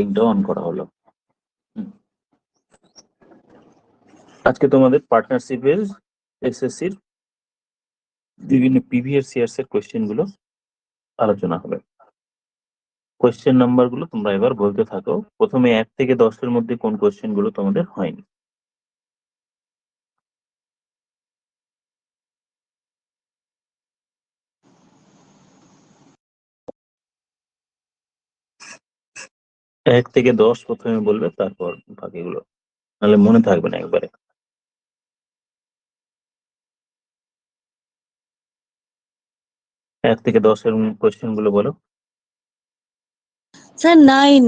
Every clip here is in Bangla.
রেকর্ডিংটা অন করা হলো। আজকে তোমাদের পার্টনারশিপের এসএসসির বিভিন্ন প্রিভিয়াস ইয়ার্স এর কোয়েশ্চেন গুলো আলোচনা হবে। কোয়েশ্চেন নাম্বার গুলো তোমরা এবার বলতে থাকো। প্রথমে 1 থেকে 10 এর মধ্যে কোন কোয়েশ্চেন গুলো তোমাদের হয়নি। এক থেকে 10 প্রথমে বলবে, তারপর বাকিগুলো, নাহলে মনে থাকবে না একবারে। 1 থেকে 10 এর কোয়েশ্চেন গুলো বলো। Sir 9।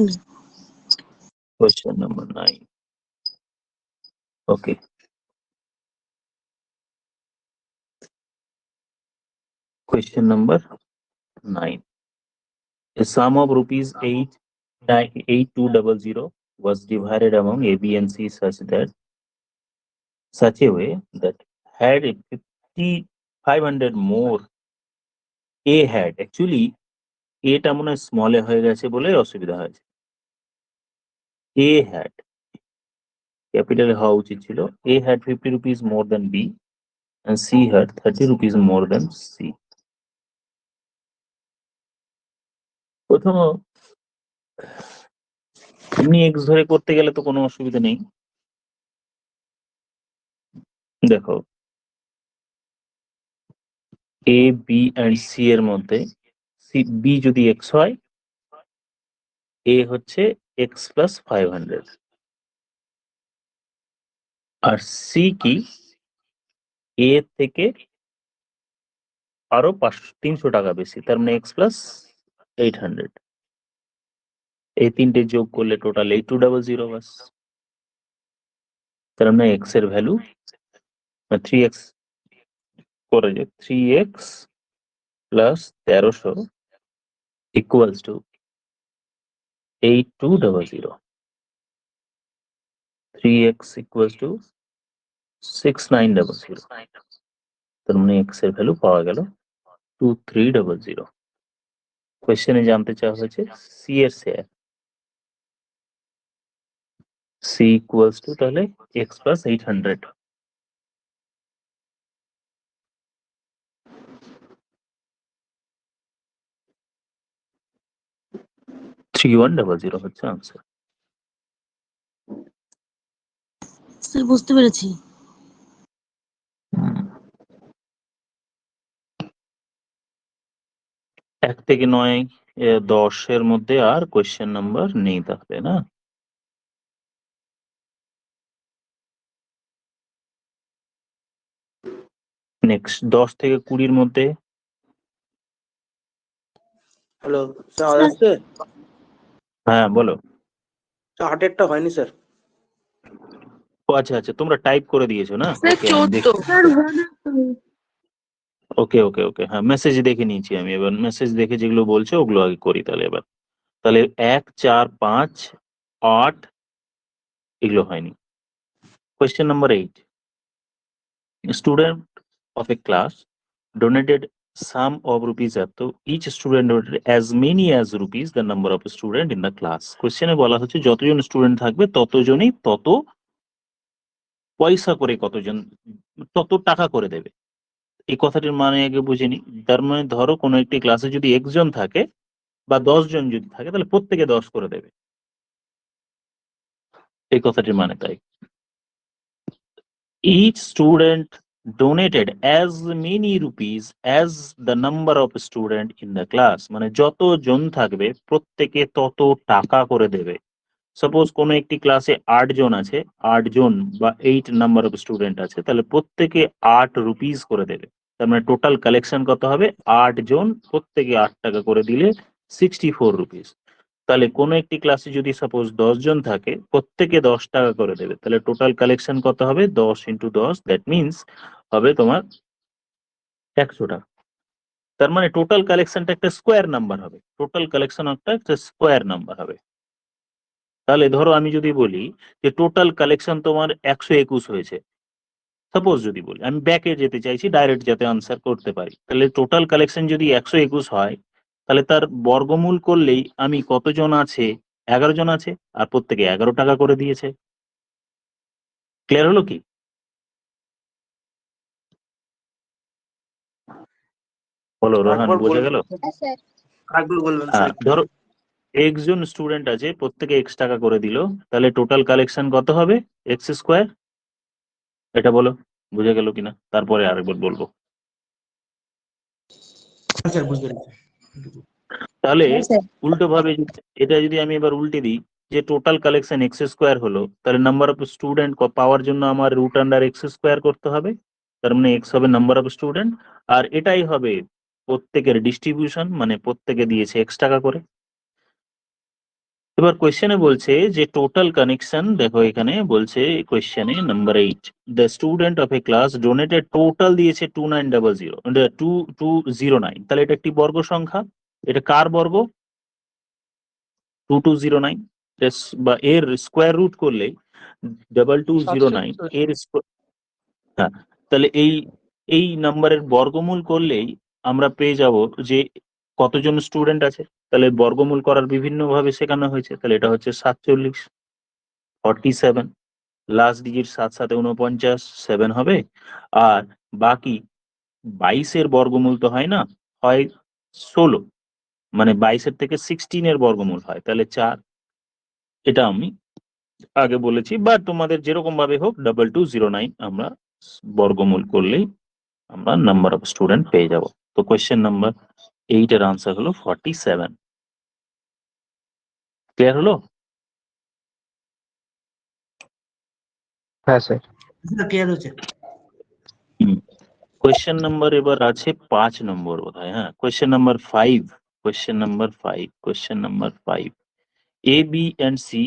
Question number 9। Okay, question number 9. A sum of rupees 8200 was divided among A, B, and C such a way that had a 500 more. A had actually এটা মনে হয় স্মলে হয়ে গেছে বলে অসুবিধা হয়েছে। A had ক্যাপিটালে হওয়া উচিত ছিল। A had 50 rupees more than B and C had 30 rupees more than C. প্রথম এমনি এক্স ধরে করতে গেলে তো কোনো অসুবিধা নেই। দেখো, এ বি অ্যান্ড সি এর মধ্যে বি যদি এক্স হয়, এ হচ্ছে এক্স প্লাস 500, আর সি কি এ থেকে আরো 300 টাকা বেশি, তার মানে এক্স প্লাস 800। এই তিনটে যোগ করলে টোটাল 8200 বাস। তার মানে এক্স এর ভ্যালু 3x করে যে 3x plus 1300 equals to 8200। 3x equals to 6900। তার মানে এক্স এর ভ্যালু পাওয়া গেল 2300। কোয়েশ্চেনে জানতে চাওয়া হয়েছে সি এর শেয়ার। সি ইকুয়ালস টু তাহলে এক্স প্লাস 800। 3100 হচ্ছে আনসার। স্যার বুঝতে পেরেছি। এক থেকে 9 10 এর মধ্যে আর কোয়েশ্চেন নাম্বার নেই তাহলে, না? নেক্সট 10 থেকে 20 মধ্যে। হ্যালো স্যার, আওয়াজ আসছে? হ্যাঁ বলো। স্যার 8-টা হয়নি স্যার। ও আচ্ছা আচ্ছা, তোমরা টাইপ করে দিয়েছো না? স্যার ওকে, আমি 14। স্যার ওকে ওকে ওকে, হ্যাঁ মেসেজ দেখে নিয়েছি আমি। এবার মেসেজ দেখে যেগুলো বলছে ওগুলো আগে করি তাহলে। এবার তাহলে 1 4 5 8 এগুলো হয়নি। Question number 8. Student of a class donated sum of rupees এত, each student donated as many as rupees the number of student in the class. কোয়েশ্চেনে বলা হচ্ছে যতজন স্টুডেন্ট থাকবে ততজনই তত পয়সা করে, কতজন তত টাকা করে দেবে। এই কথাটির মানে আগে বুঝে নি। তার মানে ধরো কোনো একটি ক্লাসে যদি 1 জন থাকে বা 10 জন যদি থাকে, তাহলে প্রত্যেকে 10 করে দেবে। এই কথাটির মানে তাই। Each student donated as many rupees as the number of student in the class. মানে যত জন থাকবে প্রত্যেকে তত টাকা করে দেবে। সাপোজ কোন একটি ক্লাসে 8 জন আছে, 8 জন বা 8 নাম্বার অফ স্টুডেন্ট আছে, তাহলে প্রত্যেকে 8 রুপিস করে দেবে। তার মানে টোটাল কালেকশন কত হবে? 8 জন প্রত্যেকে 8 টাকা করে দিলে 64 রুপিস। তাহলে কোন একটি ক্লাসে যদি সাপোজ 10 জন থাকে, প্রত্যেকে 10 টাকা করে দেবে, তাহলে টোটাল কালেকশন কত হবে? 10 ইন্টু 10, দ্যাট মিনস হবে তোমার 100 টাকা। তার মানে টোটাল কালেকশনটা একটা স্কোয়ার নাম্বার হবে। টোটাল কালেকশন একটা স্কোয়ার নাম্বার হবে। তাহলে ধরো আমি যদি বলি যে টোটাল কালেকশন তোমার 121 হয়েছে, সাপোজ যদি বলি, আমি ব্যাকে যেতে চাইছি ডাইরেক্ট যাতে আনসার করতে পারি, তাহলে টোটাল কালেকশন যদি 121 হয়, তাহলে তার বর্গমূল করলেই আমি কতজন আছে 11 জন আছে আর প্রত্যেকে 11 টাকা করে দিয়েছে। ক্লিয়ার হলো কি? বলো রোহান, একবার বোঝা বলবেন গেল? স্যার? একবার বলবেন হ্যাঁ, স্যার? ধরো x জন স্টুডেন্ট আছে, প্রত্যেকে x টাকা করে দিল, তাহলে টোটাল কালেকশন কত হবে? X square. এটা বলো বুঝে গেল কিনা, তারপরে আরেকবার বলবো। স্যার বুঝতে পেরেছি। তাহলে হ্যাঁ স্যার। উল্টো ভাবে এটা যদি আমি এবার উল্টে দিই যে টোটাল কালেকশন এক্স স্কোয়ার হলো, তাহলে নাম্বার অফ স্টুডেন্ট পাওয়ার জন্য আমার রুট আন্ডার এক্স স্কোয়ার করতে হবে, তার মানে এক্স হবে নাম্বার অফ স্টুডেন্ট, আর এটাই হবে প্রত্যেকের ডিস্ট্রিবিউশন, মানে প্রত্যেকে দিয়েছে এক্স টাকা করে। এবার কোয়েশ্চেনে বলছে যে টোটাল কানেকশন, দেখো এখানে বলছে কোয়েশ্চেনে number 8, the student of a class donated, total দিয়েছে 2209, তাহলে এটা একটি বর্গ সংখ্যা, এটা কার বর্গ? 2209, বা এর স্কোয়ার রুট করলে 2209 এর হ্যাঁ, তাহলে এই নাম্বারের বর্গমূল করলেই আমরা পেয়ে যাব যে কতজন স্টুডেন্ট আছে। তাহলে বর্গমূল করার বিভিন্ন ভাবে শেখানো হয়েছে, তাহলে এটা হচ্ছে 47, 47, লাস্ট ডিজিট 7 7 49, 7 হবে। আর বাকি 22-এর বর্গমূল তো হয় না, হয় 16, মানে 22-এর থেকে 16-এর বর্গমূল হয়, তাহলে 4। এটা আমি আগে বলেছি, বা তোমাদের যেরকম ভাবে হোক 2209 আমরা বর্গমূল করলেই আমরা নাম্বার অফ স্টুডেন্ট পেয়ে যাব। তো কোয়েশ্চেন নাম্বার 8 এর আনসার হলো 47। ক্লিয়ার হলো? হ্যাঁ স্যার। স্যার ক্লিয়ার হয়েছে। কোয়েশ্চেন নাম্বার এবার আছে 5 নম্বর বোধহয়, হ্যাঁ question number 5, question number 5, question number 5, A B and C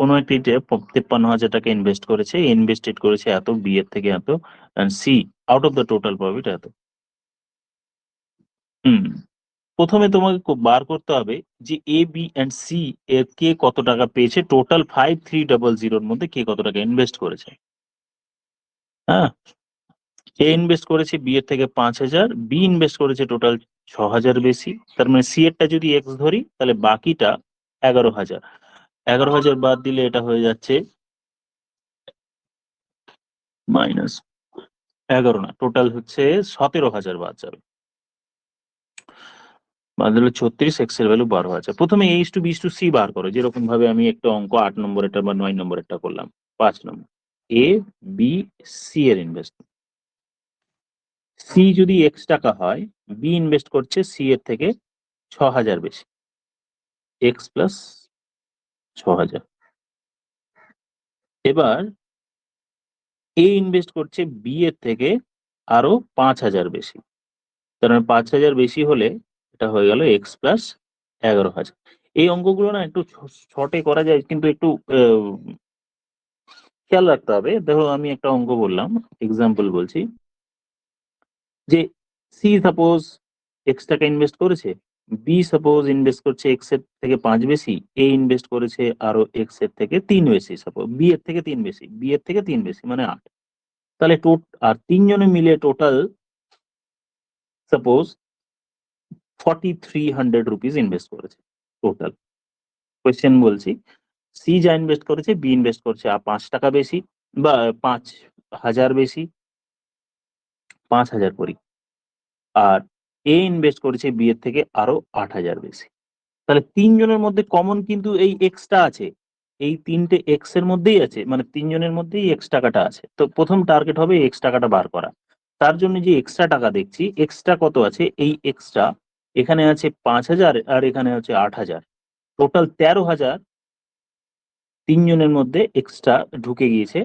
কোনো একটিতে 53,000 টাকা ইনভেস্ট করেছে, ইনভেস্টেড করেছে এত, বি এর থেকে এত, and C out of the total profit এত। প্রথমে তোমাকে বার করতে হবে যে এ বি এন্ড সি এর কে কত টাকা পেয়েছে, টোটাল 5300 মধ্যে কে কত টাকা ইনভেস্ট করেছে। হ্যাঁ, এ ইনভেস্ট করেছে বি এর থেকে 5,000, বি ইনভেস্ট করেছে টোটাল 6,000 বেশি, তার মানে সি এরটা যদি এক্স ধরি তাহলে বাকিটা 11,000, 11,000 বাদ দিলে এটা হয়ে যাচ্ছে মাইনাস 11 না, টোটাল হচ্ছে 17,000 বাদ যাবে, বাদ দিলে 36, এক্স এর ভ্যালু 12,000। প্রথমে এইচ টু বিচ টু সি বার করো, যেরকম ভাবে আমি একটা অঙ্ক 8 নম্বরেরটা বা 9 নম্বরেরটা করলাম। 5 নম্বর, এ বি সি এর ইনভেস্টমেন্ট, সি যদি এক্স টাকা হয়, বি ইনভেস্ট করছে সি এর থেকে 6,000 বেশি, এক্স প্লাস 6,000। এবার এ ইনভেস্ট করছে বি এর থেকে আরো 5,000 বেশি, তার মানে 5,000 বেশি হলে এটা হয়ে গেল এক্স প্লাস 11,000। এই অঙ্কগুলো না একটু শর্টে করা যায়, কিন্তু একটু খেয়াল রাখতে হবে। দেখো আমি একটা অঙ্ক বললাম, এক্সাম্পল বলছি, যে সি সাপোজ এক্স টাকা ইনভেস্ট করেছে, বি সাপোজ ইনভেস্ট করছে এক্স এর থেকে 5 বেশি, এ ইনভেস্ট করেছে আরো এক্স এর থেকে 3 বেশি, সাপোজ বি এর থেকে 3 বেশি, বি এর থেকে 3 বেশি মানে 8, তাহলে আর তিনজনে মিলে টোটাল সাপোজ 4,300 রুপিস ইনভেস্ট করেছে টোটাল। কোয়েশ্চেন বলছি, সি যা ইনভেস্ট করেছে বি ইনভেস্ট করছে আর 5 টাকা বেশি, বা 5,000 বেশি, 5,000 করি, আর এ ইনভেস্ট করেছে বি এর থেকে আরো 8,000 বেশি। তাহলে তিনজনের মধ্যে কমন কিন্তু এই এক্সটা আছে, এই তিনটে এক্স এর মধ্যেই আছে, মানে তিনজনের মধ্যেই এক্স টাকাটা আছে। তো প্রথম টার্গেট হবে এক্স টাকাটা বার করা। তার জন্য যে এক্সট্রা টাকা দেখছি, এক্সট্রা কত আছে, এই এক্সট্রা এখানে আছে 5,000 আর এখানে আছে 8,000, টোটাল 13,000 তিনজনের মধ্যে এক্সট্রা ঢুকে গিয়েছে।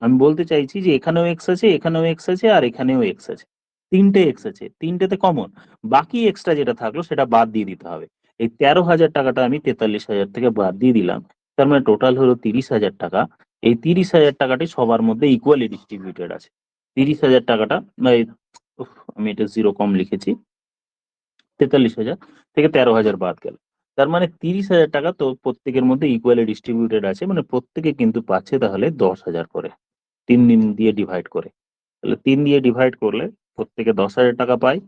আমি বলতে চাইছি যে এখানেও এক্স আছে, এখানেও এক্স আছে, আর এখানেও এক্স আছে, তিনটে এক্স আছে, তিনটেতে কমন, বাকি এক্সট্রা যেটা থাকলো সেটা বাদ দিয়ে দিতে হবে। এই 13,000 টাকাটা আমি 43,000 থেকে বাদ দিয়ে দিলাম, তার মানে টোটাল হলো 30,000 টাকা। এই 30,000 টাকাটি সবার মধ্যে ইকুয়ালি ডিস্ট্রিবিউটেড আছে। 30,000 টাকাটা আমি এটা জিরো কম লিখেছি, 43,000 থেকে 13,000 বাদ গেল, তার মানে 30,000 টাকা তো প্রত্যেকের মধ্যে ইকুয়ালি ডিস্ট্রিবিউটেড আছে, মানে প্রত্যেকে কিন্তু পাচ্ছে তাহলে 10,000 করে, 3 দিয়ে ডিভাইড করে। তাহলে 3 দিয়ে ডিভাইড করলে প্রত্যেকে 10,000 টাকা পায়।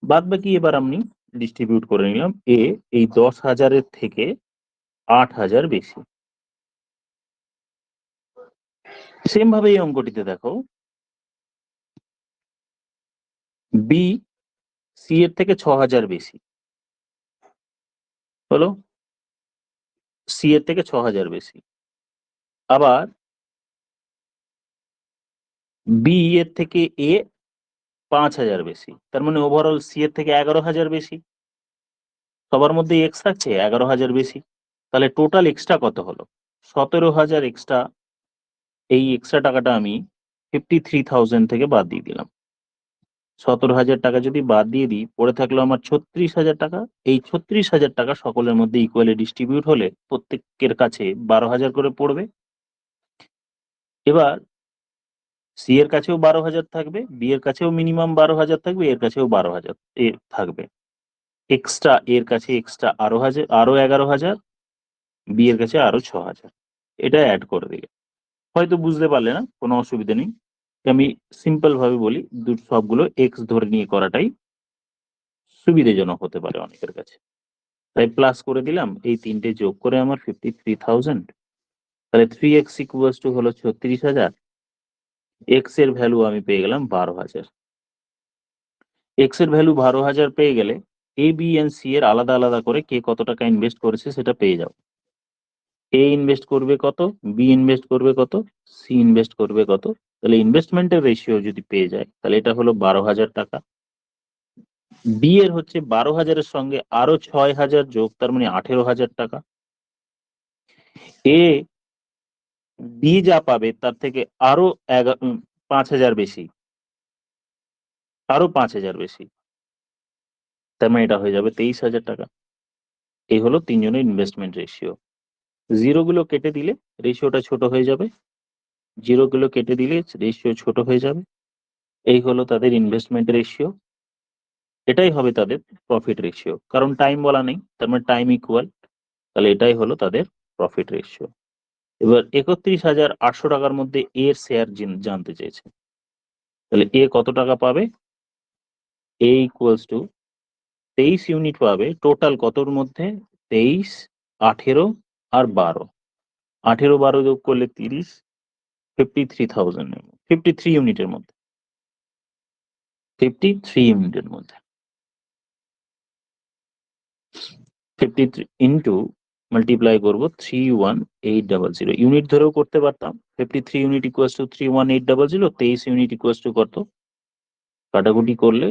বাদ বাকি এবার আমি ডিস্ট্রিবিউট করে নিলাম। এ এই 10,000-এর থেকে 8,000 বেশি। সেম ভাবে এই অঙ্কটিতে দেখো বি সি এর থেকে 6,000 বেশি হলো, সি এর থেকে 6,000 বেশি। আবার বি এর থেকে এ 5,000 বেশি, তার মানে ওভারঅল সি এর থেকে 11,000 বেশি। সবার মধ্যে এক্স থাকছে 11,000 বেশি, তাহলে টোটাল এক্সট্রা কত হলো? 17,000 এক্সট্রা। এই এক্সট্রা টাকাটা আমি 53,000 থেকে বাদ দিয়ে দিলাম। 17,000 টাকা যদি বাদ দিয়ে দিই, পড়ে থাকলো আমার 36,000 টাকা। এই 36,000 টাকা সকলের মধ্যে ইকুয়ালি ডিস্ট্রিবিউট হলে প্রত্যেকের কাছে 12,000 করে পড়বে। এবার সি এর কাছেও 12,000 থাকবে, বি এর কাছেও মিনিমাম 12,000 থাকবে, এর কাছেও 12,000 থাকবে। এক্সট্রা এর কাছে এক্সট্রা আরো 11,000, বি এর কাছে আরো 6,000। এটা অ্যাড করে দিলে হয়তো বুঝতে পারলে না, কোনো অসুবিধা নেই। আমি সিম্পল ভাবে বলি, সবগুলো এক্স ধরে নিয়ে করাটাই সুবিধাজনক হতে পারে অনেকের কাছে। তাই প্লাস করে দিলাম, এই তিনটে যোগ করে আমার 53,000। তাহলে 3x ইকুয়ালস টু হলো 36,000। এক্স এর ভ্যালু আমি পেয়ে গেলাম 12,000। এক্স এর ভ্যালু 12,000 পেয়ে গেলে এ বি এন্ড সি এর আলাদা আলাদা করে কে কত টাকা ইনভেস্ট করেছে সেটা পেয়ে যাও। এ ইনভেস্ট করবে কত, বি ইনভেস্ট করবে কত, সি ইনভেস্ট করবে কত। তাহলে ইনভেস্টমেন্টের রেশিও যদি পেয়ে যায় তাহলে এটা হলো 12,000 টাকা। বি এর হচ্ছে 12,000-এর সঙ্গে আরো 6,000 যোগ, তার মানে 18,000 টাকা। এ বি যা পাবে তার থেকে আরো 5,000 বেশি, আরো 5,000 বেশি, তার মানে এটা হয়ে যাবে 23,000 টাকা। এই হলো তিনজনের ইনভেস্টমেন্ট রেশিও। জিরো গুলো কেটে দিলে রেশিওটা ছোট হয়ে যাবে, জিরো গুলো কেটে দিলে রেশিও ছোট হয়ে যাবে। এই হলো তাদের ইনভেস্টমেন্ট রেশিও, এটাই হবে তাদের প্রফিট রেশিও, কারণ টাইম বলা নেই, তার মানে টাইম ইকুয়াল। তাহলে এটাই হলো তাদের প্রফিট রেশিও। এবার 31,800 টাকার মধ্যে এর শেয়ার জানতে চেয়েছে, তাহলে এ কত টাকা পাবে? এ ইকুয়ালস টু 23 ইউনিট পাবে। টোটাল কতর মধ্যে? 23, 18 আর 12। 18, 12 যোগ করলে 30, 53,000, 53 ইউনিটের মধ্যে, 53 ইউনিটের মধ্যে 53 ইন্টু মাল্টিপ্লাই করবো 31800। ইউনিট ধরেও করতে পারতাম। 53 unit equals two 31800। 23 unit equals two কত? কাটাকুটি করলে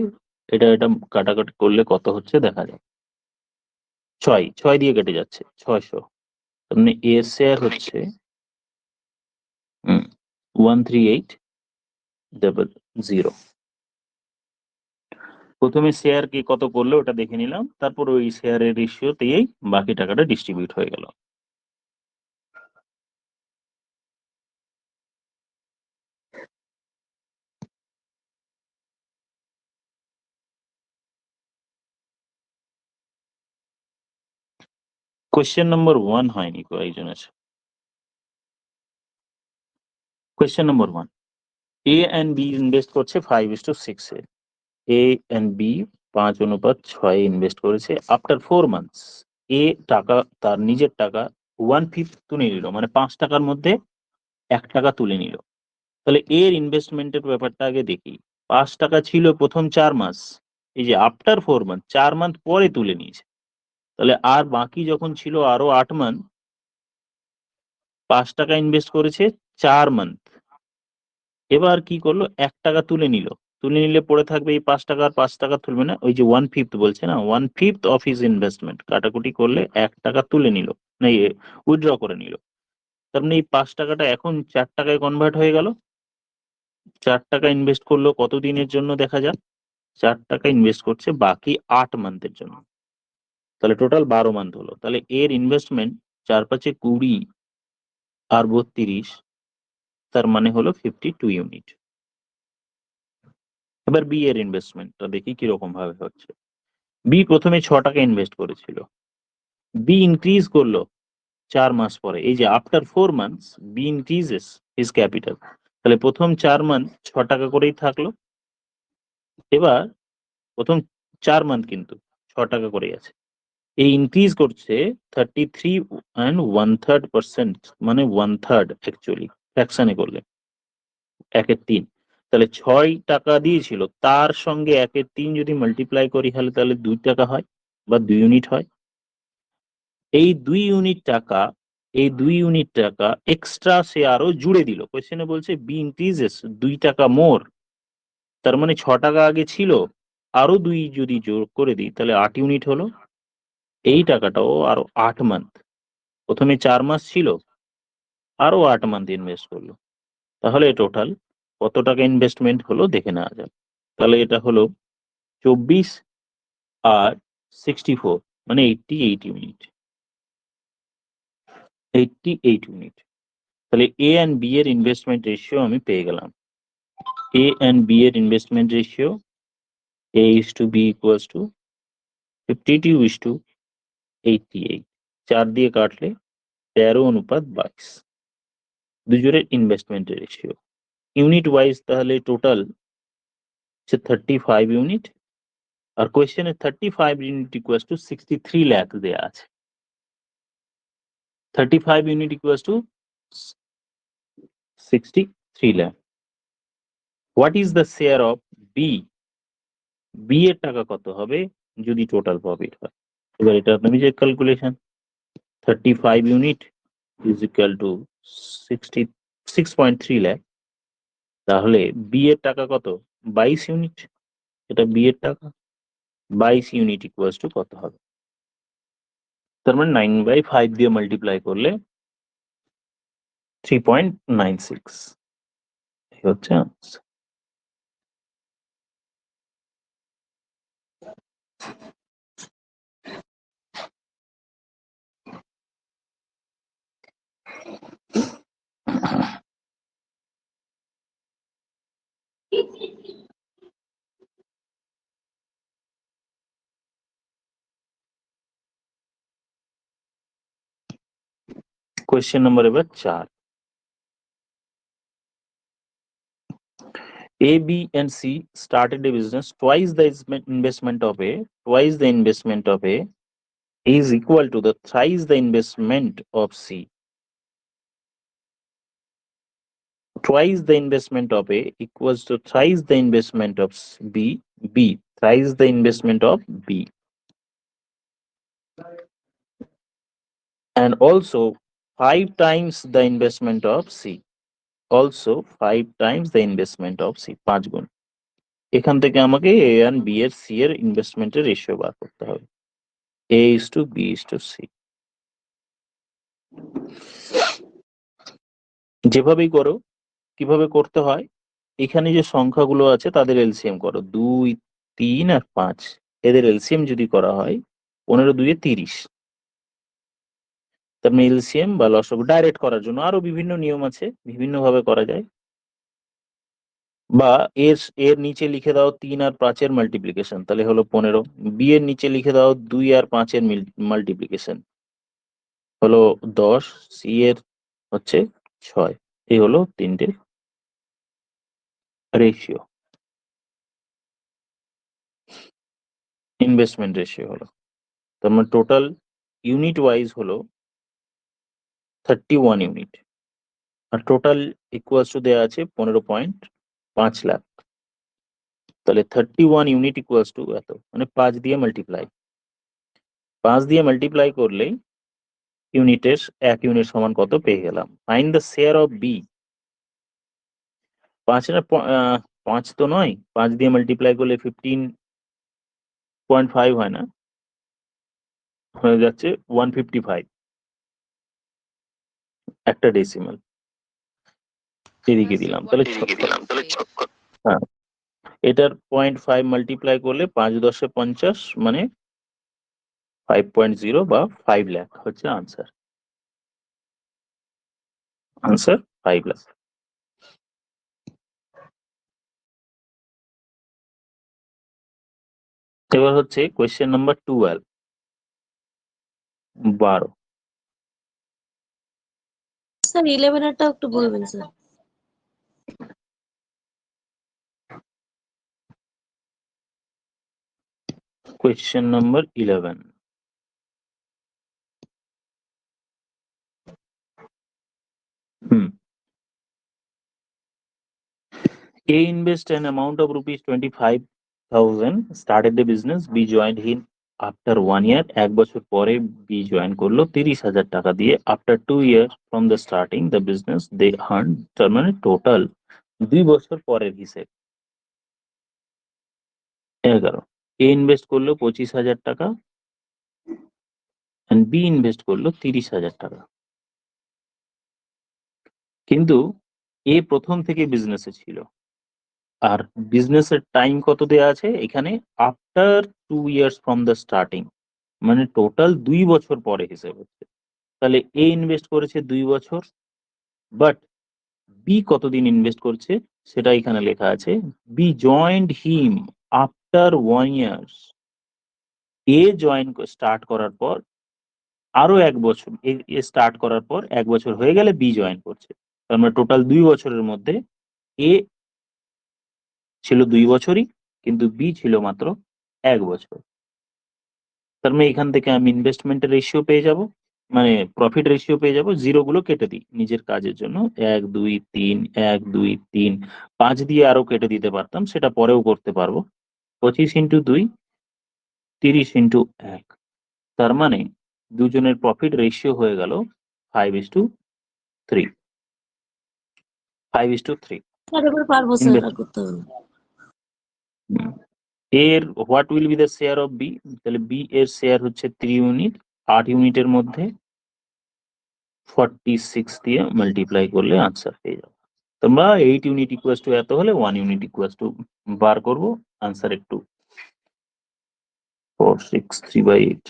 এটা কাটাকাটি করলে কত হচ্ছে দেখা যায়। 6 দিয়ে কেটে যাচ্ছে, 600। তার এর শেয়ার হচ্ছে 13800। প্রথমে শেয়ার কে কত করলো ওটা দেখে নিলাম, তারপর ওই শেয়ারের রেশিওতেই বাকি টাকাটা ডিস্ট্রিবিউট হয়ে গেল। কোয়েশ্চেন নম্বর 1 হয়নি কয়েকজনের। কোয়েশ্চেন নম্বর 1, এ এন্ড বি ইনভেস্ট করছে 5:6 এ। এ এন্ড বি 5:6 ইনভেস্ট করেছে। আফটার 4 মান্থস এ টাকা, তার নিজের টাকা 1/5 তুলে নিল, মানে 5 টাকার মধ্যে 1 টাকা তুলে নিল। তাহলে এর ইনভেস্টমেন্টের ব্যাপারটা আগে দেখি। 5 টাকা ছিল প্রথম 4 মাস, এই যে আফটার 4 মান্থ, 4 মান্থ পরে তুলে নিয়েছে। তাহলে আর বাকি যখন ছিল আরো 8 মান্থ, 5 টাকা ইনভেস্ট করেছে 4 মান্থ। এবার কি করলো, 1 টাকা তুলে নিল। তুলে নিলে পড়ে থাকবে এই 5 টাকা, আর 5 টাকা তুলবে না, ওই যে 1/5 বলছে না, 1/5 অফ হিজ ইনভেস্টমেন্ট। কাটাকুটি করলে 1 টাকা তুলে নিল, না উইথড্র করে নিল। তার মানে এই 5 টাকাটা এখন 4 টাকায় কনভার্ট হয়ে গেল। 4 টাকা ইনভেস্ট করলো কত দিনের জন্য দেখা যাক। 4 টাকা ইনভেস্ট করছে বাকি 8 মান্থের জন্য, তাহলে টোটাল 12 মান্থ হলো। তাহলে এর ইনভেস্টমেন্ট 4×5 = 20 আর 32, তার মানে হলো 52 ইউনিট। এবার বি এর ইনভেস্টমেন্টটা দেখি কিরকম ভাবে হচ্ছে। বি প্রথমে 6 টাকা ইনভেস্ট করেছিল, বি ইনক্রিজ করলো 4 মাস পরে, এই যে after 4 months B increases his capital. তাহলে প্রথম 4 মান্থ 6 টাকা করেই থাকলো। এবার প্রথম 4 মান্থ কিন্তু 6 টাকা করেই আছে। এই ইনক্রিজ করছে 33.1/3%, মানে 1/3 অ্যাকচুয়ালি ফ্র্যাকশনে করলে 1/3। তাহলে 6 টাকা দিয়েছিল, তার সঙ্গে 1/3 যদি মাল্টিপ্লাই করি তাহলে 2 টাকা হয় বা 2 ইউনিট হয়। এই 2 ইউনিট টাকা এক্সট্রা সে আরো জুড়ে দিল। কোয়েশ্চেনে বলছে বি ইনক্রিজেস 2 টাকা মোর, তার মানে 6 টাকা আগে ছিল, আরো 2 যদি যোগ করে দিই তাহলে 8 ইউনিট হলো। এই টাকাটাও আরো 8 মান্থ, প্রথমে 4 মাস ছিল, আরো 8 মান্থ ইনভেস্ট করলো। তাহলে টোটাল কত টাকা ইনভেস্টমেন্ট হলো দেখে নেওয়া যাক। তাহলে এটা হলো 24 আর 64, মানে 88 ইউনিট। 88 ইউনিট। তাহলে এ এন্ড বি এর ইনভেস্টমেন্ট রেশিও আমি পেয়ে গেলাম। এ এন্ড বি এর investment ratio A is to B equals to 52:88। 4 দিয়ে কাটলে 13:22 দুজনের ইনভেস্টমেন্টের রেশিও। ইউনিট ওয়াইজ তাহলে টোটাল হচ্ছে 35 ইউনিট, আর কোয়েশ্চেনে 35 ইউনিট ইকুয়ালস টু 63 লাখ দেয়া আছে। 35 unit equals to 63 lakh. What is the share of B? B এর টাকা কত হবে যদি টোটাল প্রফিট হয়? এবার এটা আপনি যে calculation, 35 unit is equal to 6.3 lakh. তাহলে বি এর টাকা কত? 22 ইউনিট। এটা বি এর টাকা, 22 ইউনিট ইকুয়ালস টু কত হবে? তার মানে 9/5 দিয়ে মাল্টিপ্লাই করলে 3.96 হচ্ছে answer। কোয়েশ্চেন নাম্বার এবার 4। A, B, and C started a business. Twice the investment of A, twice the investment of A is equal to the thrice the investment of C. Twice the investment of A equals to thrice the investment of B. B thrice the investment of B, and also 5 times the investment of C. Also 5 times the investment of C, 5 গুণ। এখান থেকে আমাকে A and B এর C এর ইনভেস্টমেন্টের রেশিও বার করতে হবে। A is to B is to C। যেভাবেই করো, কিভাবে করতে হয়, এখানে যে সংখ্যাগুলো আছে তাদের এলসিএম করো, 2, 3 আর 5, এদের এলসিএম যদি করা হয় 15 2 30। তার মানে এলসিএম বা লসগু ডাইরেক্ট করার জন্য আরো বিভিন্ন নিয়ম আছে, বিভিন্ন ভাবে করা যায়। বা এর এর নিচে লিখে দাও 3 আর 5 এর মাল্টিপ্লিকেশন, তাহলে হলো 15। বি এর নিচে লিখে দাও 2 আর 5 এর মাল্টিপ্লিকেশন, হলো 10। সি এর হচ্ছে 6। এই হলো তিনটে রেশিও, ইনভেস্টমেন্ট রেশিও হলো। তার মানে টোটাল ইউনিট ওয়াইজ হলো 31 ইউনিট, আর টোটাল ইকুয়ালস টু দেওয়া আছে 15.5 লাখ। তাহলে 31 ইউনিট ইকুয়ালস টু এত, মানে 5 দিয়ে মাল্টিপ্লাই, 5 দিয়ে মাল্টিপ্লাই করলেই ইউনিটের 1 ইউনিট সমান কত পেয়ে গেলাম। Find the share of B. 5 তো নয়, 5 দিয়ে মাল্টিপ্লাই করলে 15.5 হয় না, হয়ে যাচ্ছে 155, একটা ডেসিমাল এদিকে দিলাম। তাহলে হ্যাঁ, এটার 0.5 মাল্টিপ্লাই করলে 5 10 50, মানে 5.0 বা 5 লাখ হচ্ছে আনসার। আনসার 5 লাখ। এবার হচ্ছে কোয়েশ্চেন নাম্বার 12, 12। স্যার 11 এরটা একটু বলবেন sir. Question number 11, A invest an amount of rupees 25,000, started the business. B joined him after 1 year. এক বছর পরে B join করলো 30,000 টাকা দিয়ে. After 2 years from the starting the business they earned, তার মানে টোটাল 2 বছর পরের হিসেব 11. A ইনভেস্ট করলো 25,000 টাকা and B ইনভেস্ট করলো 30,000 টাকা। কিন্তু এ প্রথম থেকে বিজনেসে ছিল, আর বিজনেসের টাইম কত দেয়া আছে এখানে, after 2 years from the starting, মানে টোটাল 2 বছর পরে হিসেব হচ্ছে। তাহলে এ ইনভেস্ট করেছে 2 বছর, বাট বি কতদিন ইনভেস্ট করছে সেটা এখানে লেখা আছে। B joined him after 1 years. A join start করার পর আরো 1 বছর, এ স্টার্ট করার পর 1 বছর হয়ে গেলে বি জয়েন করছে। তার মানে টোটাল 2 বছরের মধ্যে এ ছিল 2 বছরই, কিন্তু বি ছিল মাত্র 1 বছর। তার মানে এখান থেকে আমি ইনভেস্টমেন্টের রেশিও পেয়ে যাব, মানে প্রফিট রেশিও পেয়ে যাব। জিরো গুলো কেটে দিই নিজের কাজের জন্য, 1 2 3 1 2 3 5 দিয়ে আরো কেটে দিতে পারতাম, সেটা পরেও করতে পারবো। 25 ইন্টু 2 30 ইন্টু 1, তার মানে দুজনের প্রফিট রেশিও হয়ে গেল 5:3, 5:3। স্যার এবার পারবো স্যার, আর করতে হবে না। এর what will be the share of B, তাহলে বি এর শেয়ার হচ্ছে 3 ইউনিট, 8 ইউনিটের মধ্যে 46 দিয়ে মাল্টিপ্লাই করলে আনসার পেয়ে যাবো। তোমরা 8 ইউনিট ইকুয়াস টু এত হলে 1 ইউনিট ইকুয়াস টু বার করবো, আনসার একটু 4 6 3/8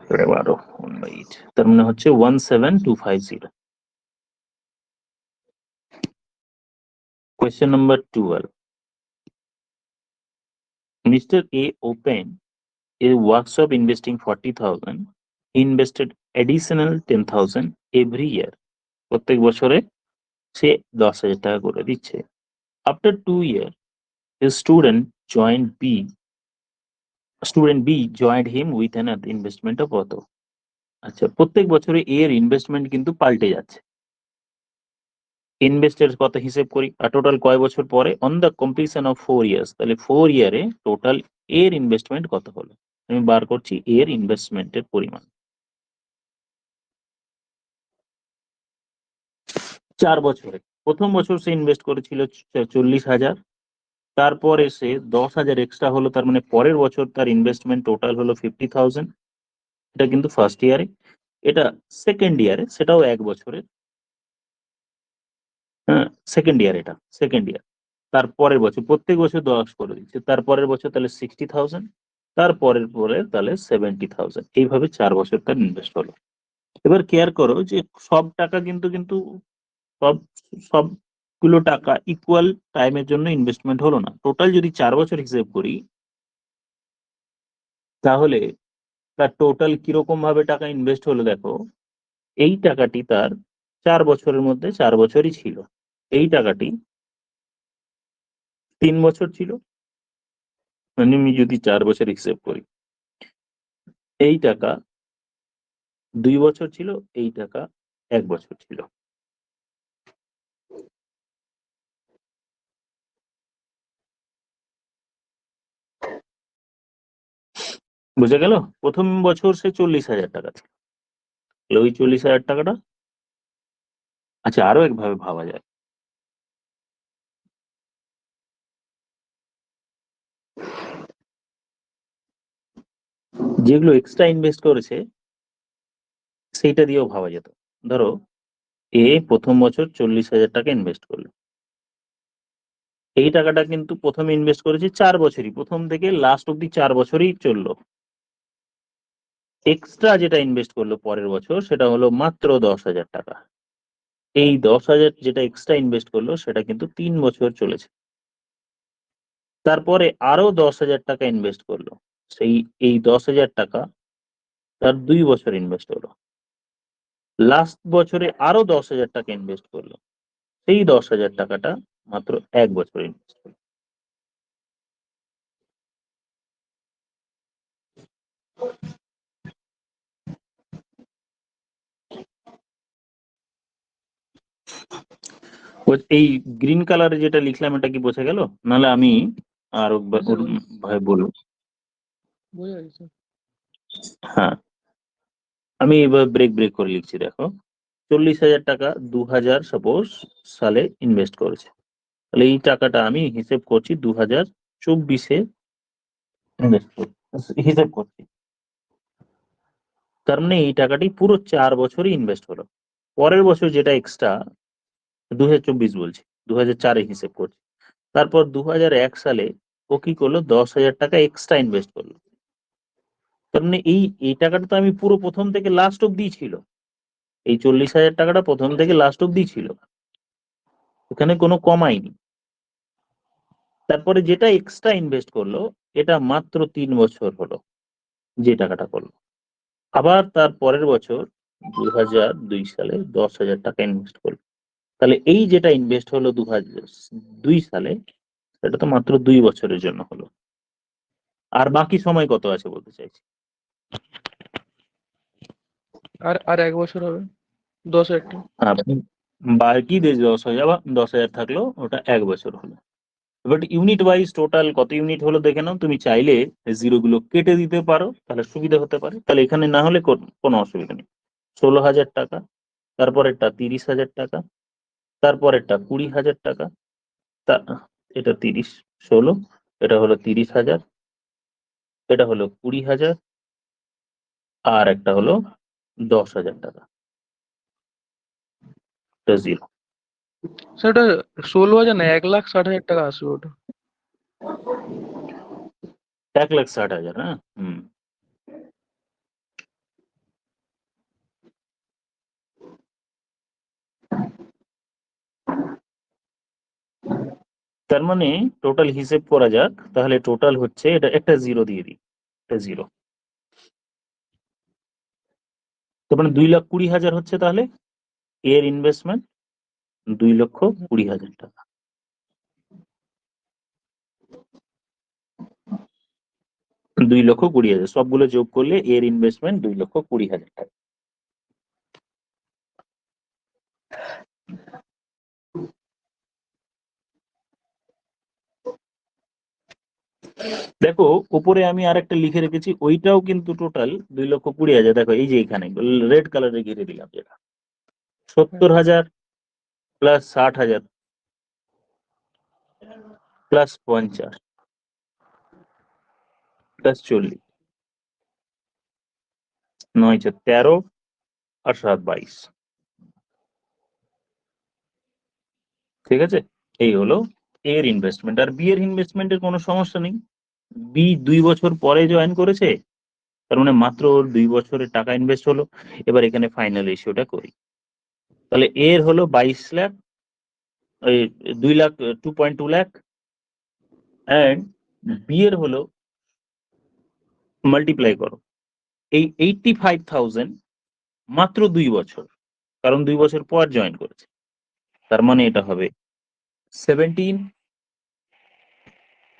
12 1/8, তার মানে হচ্ছে 17250। Question number 12. Mr. A opened a workshop investing 40,000. He invested additional 10,000 every year. প্রত্যেক বছরে সে 10,000 টাকা করে দিচ্ছে। After 2 years, his student B joined him with an investment of কত? আচ্ছা, প্রত্যেক বছরে A এর ইনভেস্টমেন্ট কিন্তু পাল্টে যাচ্ছে। ইনভেস্টের কত হিসেব করি, আর টোটাল কয় বছর পরে, on the completion of 4 years, তাহলে 4 ইয়ারে টোটাল এর ইনভেস্টমেন্ট কত হলো। আমি বার করছি এর ইনভেস্টমেন্টের পরিমাণ। 4 বছরে প্রথম বছর সে ইনভেস্ট করেছিল 40,000, তারপরে সে 10,000 এক্সট্রা হলো, তার মানে পরের বছর তার ইনভেস্টমেন্ট টোটাল হলো 50,000। এটা কিন্তু ফার্স্ট ইয়ারে, এটা সেকেন্ড ইয়ারে, সেটাও 1 বছরের। হ্যাঁ, সেকেন্ড ইয়ার, এটা সেকেন্ড ইয়ার। তারপরের বছর প্রত্যেক বছর 10 করে দিচ্ছে, তারপরের বছর তাহলে 60,000, তারপরের পরে তাহলে 70,000, এইভাবে 4 বছর তার ইনভেস্ট হলো। এবার কেয়ার করো যে সব টাকা কিন্তু কিন্তু সব সবগুলো টাকা ইকুয়াল টাইমের জন্য ইনভেস্টমেন্ট হলো না। টোটাল যদি 4 বছর হিসেব করি তাহলে তার টোটাল কিরকম ভাবে টাকা ইনভেস্ট হলো দেখো। এই টাকাটি তার 4 বছরের মধ্যে 4 বছরই ছিল, এই টাকাটি 3 বছর ছিল, মানে আমি যদি 4 বছর হিসেব করি, এই টাকা 2 বছর ছিল, এই টাকা 1 বছর ছিল। বুঝে গেল? প্রথম বছর সে 40,000 টাকা ছিল, তাহলে ওই 40,000 টাকাটা, আচ্ছা আরো একভাবে ভাবা যায়, যেগুলো এক্সট্রা ইনভেস্ট করেছে সেইটা দিয়েও ভাবা যেত। ধরো এ প্রথম বছর 40,000 টাকা ইনভেস্ট করলো, এই টাকাটা কিন্তু প্রথমে ইনভেস্ট করেছে 4 বছরই, প্রথম থেকে লাস্ট অব্দি 4 বছরই চললো। এক্সট্রা যেটা ইনভেস্ট করলো পরের বছর সেটা হলো মাত্র 10,000 টাকা। এই 10,000 যেটা এক্সট্রা ইনভেস্ট করলো সেটা কিন্তু 3 বছর চলেছে। তারপরে আরো 10,000 টাকা ইনভেস্ট করলো, এই 10,000 টাকা তার 2 বছর ইনভেস্ট হলো। লাস্ট বছরে আরো 10,000 টাকা ইনভেস্ট করলো, সেই 10,000 টাকাটা মাত্র 1 বছর ইনভেস্ট করলো। এই গ্রিন কালারে যেটা লিখলাম এটা কি বোঝা গেল? নাহলে আমি আর ভাই বলবো। বোঝা গেছে। হ্যাঁ, আমি এবার ব্রেক করে লিখছি। দেখো, 40,000 টাকা 2000 সালে ইনভেস্ট করেছে, তাহলে এই টাকাটা আমি হিসেব করছি 2024-এ হিসেব করছি। তার মানে এই টাকাটি পুরো 4 বছরই ইনভেস্ট হলো। পরের বছর যেটা এক্সট্রা 2024 বলছি, 2004-এ হিসেব করছি। তারপর 2001 সালে ও কি করলো, 10,000 টাকা এক্সট্রা ইনভেস্ট করলো। তার মানে এই টাকাটা তো আমি পুরো প্রথম থেকে লাস্ট অব্দি ছিল, এই 40,000 টাকাটা প্রথম থেকে লাস্ট অব্দি ছিল, এখানে কোনো কমাইনি। তারপরে যেটা এক্সট্রা ইনভেস্ট করলো এটা মাত্র 3 বছর হলো যে টাকাটা করলো। আবার তার পরের বছর 2002 সালে 10,000 টাকা ইনভেস্ট করলো। তাহলে এই যেটা ইনভেস্ট হলো 2002 সালে, এটা তো মাত্র 2 বছরের জন্য হলো। আর বাকি সময় কত আছে বলতে চাইছি? আর আর 1 বছর হবে 10,000 টাকা। আপনি বাকি 10,000 বা 10,000 থাকলো, ওটা 1 বছর হলো। বাট ইউনিট ওয়াইজ টোটাল কত ইউনিট হলো দেখে নাও। তুমি চাইলে জিরো গুলো কেটে দিতে পারো, তাহলে সুবিধা হতে পারে। তাহলে এখানে না হলে কোনো অসুবিধা নেই। 16,000 টাকা, তারপরেরটা 30,000 টাকা, তারপরেরটা 20,000 টাকা, তা এটা 30, 16, এটা হলো 30,000, এটা হলো 20,000, আর একটা হলো 10,000 টাকা, এটা জিরো। সেটা 16,000 না, 1,60,000 টাকা আসবে ওটা। 1,60,000, হ্যাঁ। হুম, তার মানে টোটাল হিসেব করা যাক। তাহলে টোটাল হচ্ছে, এটা একটা জিরো দিয়ে দিই, এটা জিরো। তার মানে 2,20,000 হচ্ছে তাহলে এর ইনভেস্টমেন্ট, 2,20,000 টাকা। দুই লক্ষ কুড়ি হাজার সবগুলো যোগ করলে এর ইনভেস্টমেন্ট 2,20,000 টাকা। দেখো উপরে আমি আরেকটা লিখে রেখেছি, ওইটাও কিন্তু টোটাল 2,20,000। দেখো এই যে এখানে রেড কালারে ঘিরে দিলাম, যেটা 70,000 প্লাস 60,000 প্লাস 50 প্লাস 40, 9-13 আর 7-22। ঠিক আছে, এই হলো এর ইনভেস্টমেন্ট। আর বি এর ইনভেস্টমেন্টের কোনো সমস্যা নেই। বি 2 বছর পরে জয়েন করেছে, তার মানে মাত্র ওর 2 বছরের টাকা ইনভেস্ট হলো। এবার এখানে ফাইনাল রেশিওটা করি। তাহলে এর হলো 22 লাখ, এই 2 লাখ, 2.2 লাখ, অ্যান্ড বি এর হলো, মাল্টিপ্লাই করো এই 85,000 মাত্র 2 বছর, কারণ 2 বছর পর জয়েন করেছে। তার মানে এটা হবে 17,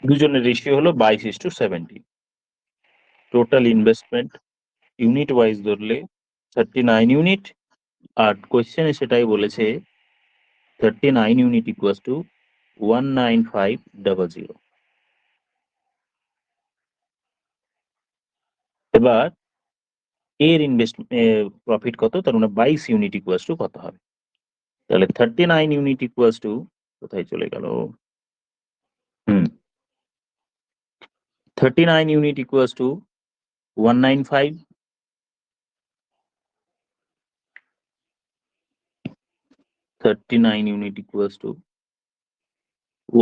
দুজনের রেশিও হলো 22:17। টোটাল ইনভেস্টমেন্ট ইউনিট ওয়াইজ ধরলে 39 ইউনিট। আর কোয়েশ্চেনে সেটাই বলেছে 39 ইউনিট ইকুয়াস টু 19500। এবার এর ইনভেস্ট প্রফিট কত, তার মানে 22 ইউনিট ইকুয়াস টু কত হবে? তাহলে 39 ইউনিট ইকুয়াস টু, কোথায় চলে গেল, 39 unit equals to 195, 39 unit equals to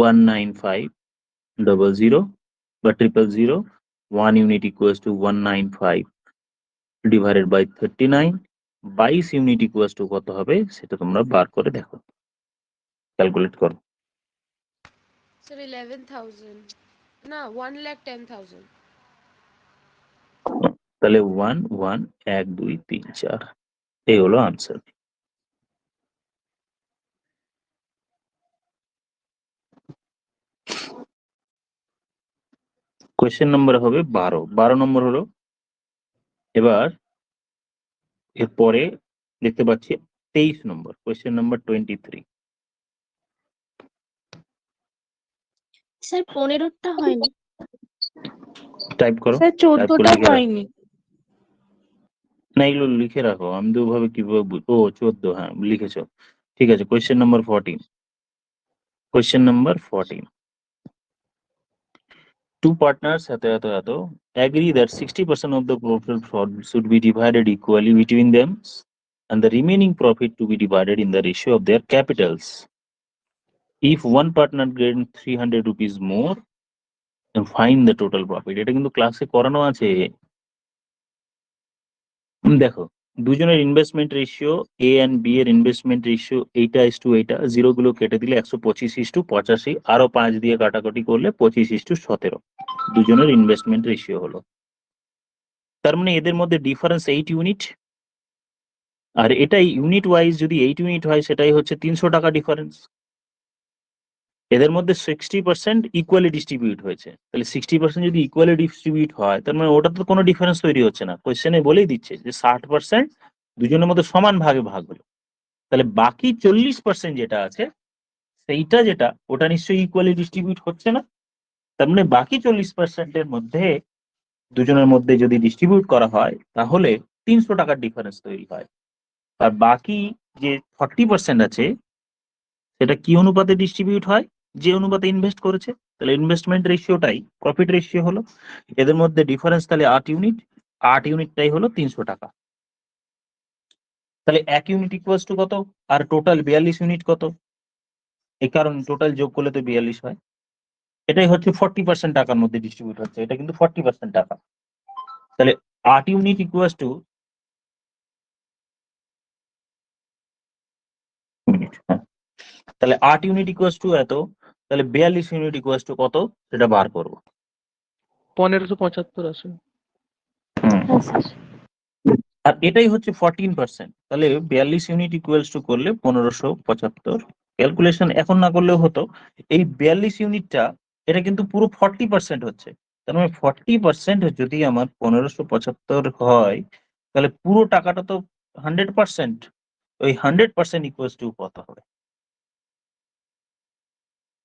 19500 বা 000, 1 unit equals to 195 divided by 39, 22 unit equals to কত হবে সেটা তোমরা বার করে দেখো, ক্যালকুলেট করো। Sir, 11,000. No, 1,10,000. তাহলে 1 2 3 4, এই হলো আনসার। কোয়েশ্চেন নম্বর হবে 12 নম্বর হলো। এবার এরপরে দেখতে পাচ্ছি 23 নম্বর, কোয়েশ্চেন নাম্বার 23। স্যার 15টা হয়নি। টাইপ করো, স্যার টাইপ করে 14টা লিখে রাখো। হয়নি। না এগুলো লিখে রাখো, আমি তো ওভাবে কিভাবে ও 14, হ্যাঁ লিখেছো, ঠিক আছে। Question number 14, question number 14, two partners agree that 60% of the total fraud should be divided equally between them, and the remaining profit to be divided in the ratio of their capitals. If one partner gains 300 rupees more, then find the total profit. এটা কিন্তু ক্লাসে করানো আছে। দেখো, দুজনের investment ratio, A and B এর ইনভেস্টমেন্ট রেশিও এইটা ইস টু এইটা, জিরো গুলো কেটে দিলে 125:85, আরো 5 দিয়ে কাটাকাটি করলে 25:17 দুজনের ইনভেস্টমেন্ট রেশিও হলো। তার মানে এদের মধ্যে ডিফারেন্স 8 ইউনিট, আর এটাই ইউনিট ওয়াইজ যদি 8 ইউনিট হয় সেটাই হচ্ছে 300 টাকা ডিফারেন্স। এদের মধ্যে 60% ইকুয়ালি ডিস্ট্রিবিউট হয়েছে, তাহলে 60% যদি ইকুয়ালি ডিস্ট্রিবিউট হয় তার মানে ওটা তো কোনো ডিফারেন্স তৈরি হচ্ছে না, কোয়েশ্চেনে বলেই দিচ্ছে যে 60% দুজনের মধ্যে সমান ভাগে ভাগ হলো। তাহলে বাকি 40% যেটা আছে সেইটা যেটা ওটা নিশ্চয়ই ইকুয়ালি ডিস্ট্রিবিউট হচ্ছে না। তার মানে বাকি 40%-এর মধ্যে দুজনের মধ্যে যদি ডিস্ট্রিবিউট করা হয় তাহলে 300 টাকার ডিফারেন্স তৈরি হয়। আর বাকি যে 40% আছে সেটা কি অনুপাতে ডিস্ট্রিবিউট হয়, যে অনুপাতে ইনভেস্ট করেছে, তাহলে ইনভেস্টমেন্ট রেশিওটাই প্রফিট রেশিও হলো। এদের মধ্যে ডিফারেন্স তাহলে 8 ইউনিট, 8 ইউনিটটাই হলো 300 টাকা। তাহলে 1 ইউনিট ইকুয়ালস টু কত, আর টোটাল 42 ইউনিট কত, এই কারণ টোটাল যোগ করলে তো 42 হয়। এটাই হচ্ছে 40% টাকার মধ্যে ডিস্ট্রিবিউট হচ্ছে, এটা কিন্তু 40% টাকা। তাহলে 8 ইউনিট ইকুয়ালস টু তাহলে 8 ইউনিট ইকুয়ালস টু এত, তাহলে 42 ইউনিট ইকুয়ালস টু কত সেটা বার করবো। 1575 আসে। হ্যাঁ স্যার। আর এটাই হচ্ছে 14%, তাহলে 42 ইউনিট ইকুয়ালস টু করলে 1575। ক্যালকুলেশন এখন না করলেও হতো। এই 42 ইউনিটটা এটা কিন্তু পুরো 40% হচ্ছে, তার মানে 40% যদি আমার 1575 হয় তাহলে পুরো টাকাটা তো 100%, ওই 100% ইকুয়ালস টু কত হবে,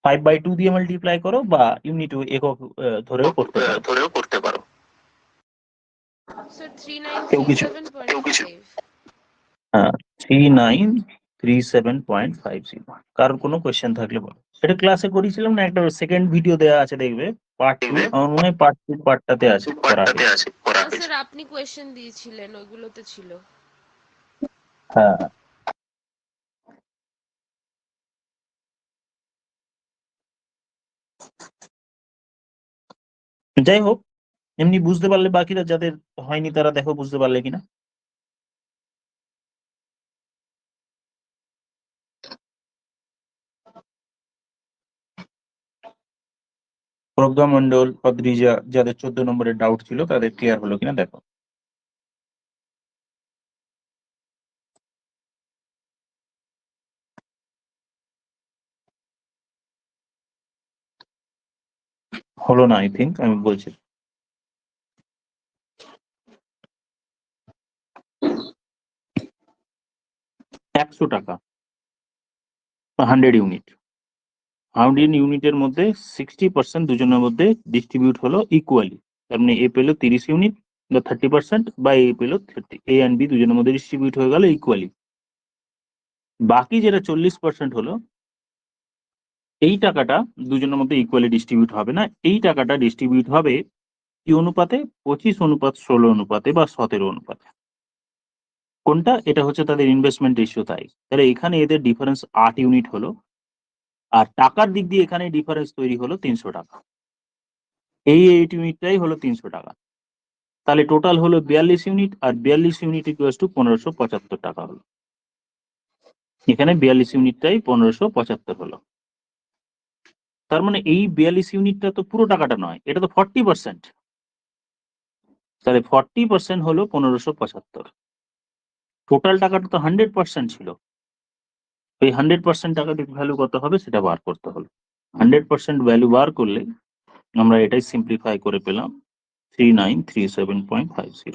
5/2 দিয়ে মাল্টিপ্লাই করো বা ইউনিট একক ধরেও করতে পারো। Sir, কেউ কিছু 3937.5. হ্যাঁ 3937.50, কারোর কোনো কোয়েশ্চেন থাকলে বলো। এটা ক্লাসে করেছিলাম না, একটা সেকেন্ড ভিডিও দেওয়া আছে দেখবে, পার্ট 2, আমার মনে হয় পার্ট 2 পার্টটাতে আছে করা আছে। না স্যার, আপনি কোয়েশ্চেন দিয়েছিলেন, ওইগুলোতে ছিল। হ্যাঁ যাই হোক, এমনি বুঝতে পারলে বাকিরা যাদের হয়নি তারা দেখো বুঝতে পারলে কিনা। প্রজ্ঞা মন্ডল, অদ্রিজা, যাদের 14 নম্বরের ডাউট ছিল তাদের ক্লিয়ার হলো কিনা দেখো। হলো না আই থিঙ্ক, আমি বলছি। একশো টাকা 100 ইউনিট, 100 ইউনিটের মধ্যে 60% দুজনের মধ্যে ডিস্ট্রিবিউট হলো ইকুয়ালি। তার মানে এ পেলো 30 ইউনিট বা 30%, বা এ পেলো 30, এ অ্যান্ড বি দুজনের মধ্যে ডিস্ট্রিবিউট হয়ে গেল ইকুয়ালি। বাকি যেটা 40% হলো, এই টাকাটা দুজনের মধ্যে ইকুয়ালি ডিস্ট্রিবিউট হবে না, এই টাকাটা ডিস্ট্রিবিউট হবে কি অনুপাতে, 25:16 অনুপাতে বা 17 অনুপাতে। কোনটা, এটা হচ্ছে তাদের ইনভেস্টমেন্ট রেশিও। তাই তাহলে এখানে এদের ডিফারেন্স 8 ইউনিট হলো, আর টাকার দিক দিয়ে এখানে ডিফারেন্স তৈরি হলো 300 টাকা। এই 8 ইউনিটটাই হলো 300 টাকা। তাহলে টোটাল হলো 42 ইউনিট, আর 42 ইউনিট ইকুয়ালস টু 1575 টাকা হলো। এখানে 42 ইউনিটটাই 1575 হলো। তার মানে এই 42 ইউনিটটা তো পুরো টাকাটা নয়, এটা তো 40%। তাহলে 40% হলো 1575, টোটাল টাকাটা তো 100% ছিল। এই 100% টাকাটির ভ্যালু কত হবে সেটা বার করতে হলো। 100% ভ্যালু বার করলে আমরা এটাই সিম্পলিফাই করে পেলাম 3937.50।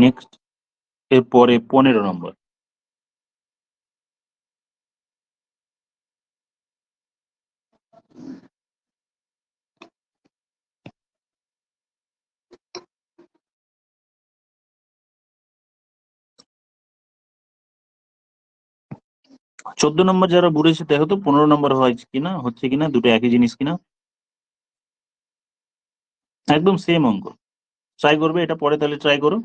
নেক্সট এরপরে 15 নম্বর। চোদ্দ নম্বর যারা বুড়েছে দেখো তো 15 নম্বর হয় কিনা, হচ্ছে কিনা, দুটো একই জিনিস কিনা। একদম সেম অঙ্ক, ট্রাই করবে এটা পরে, তাহলে ট্রাই করো।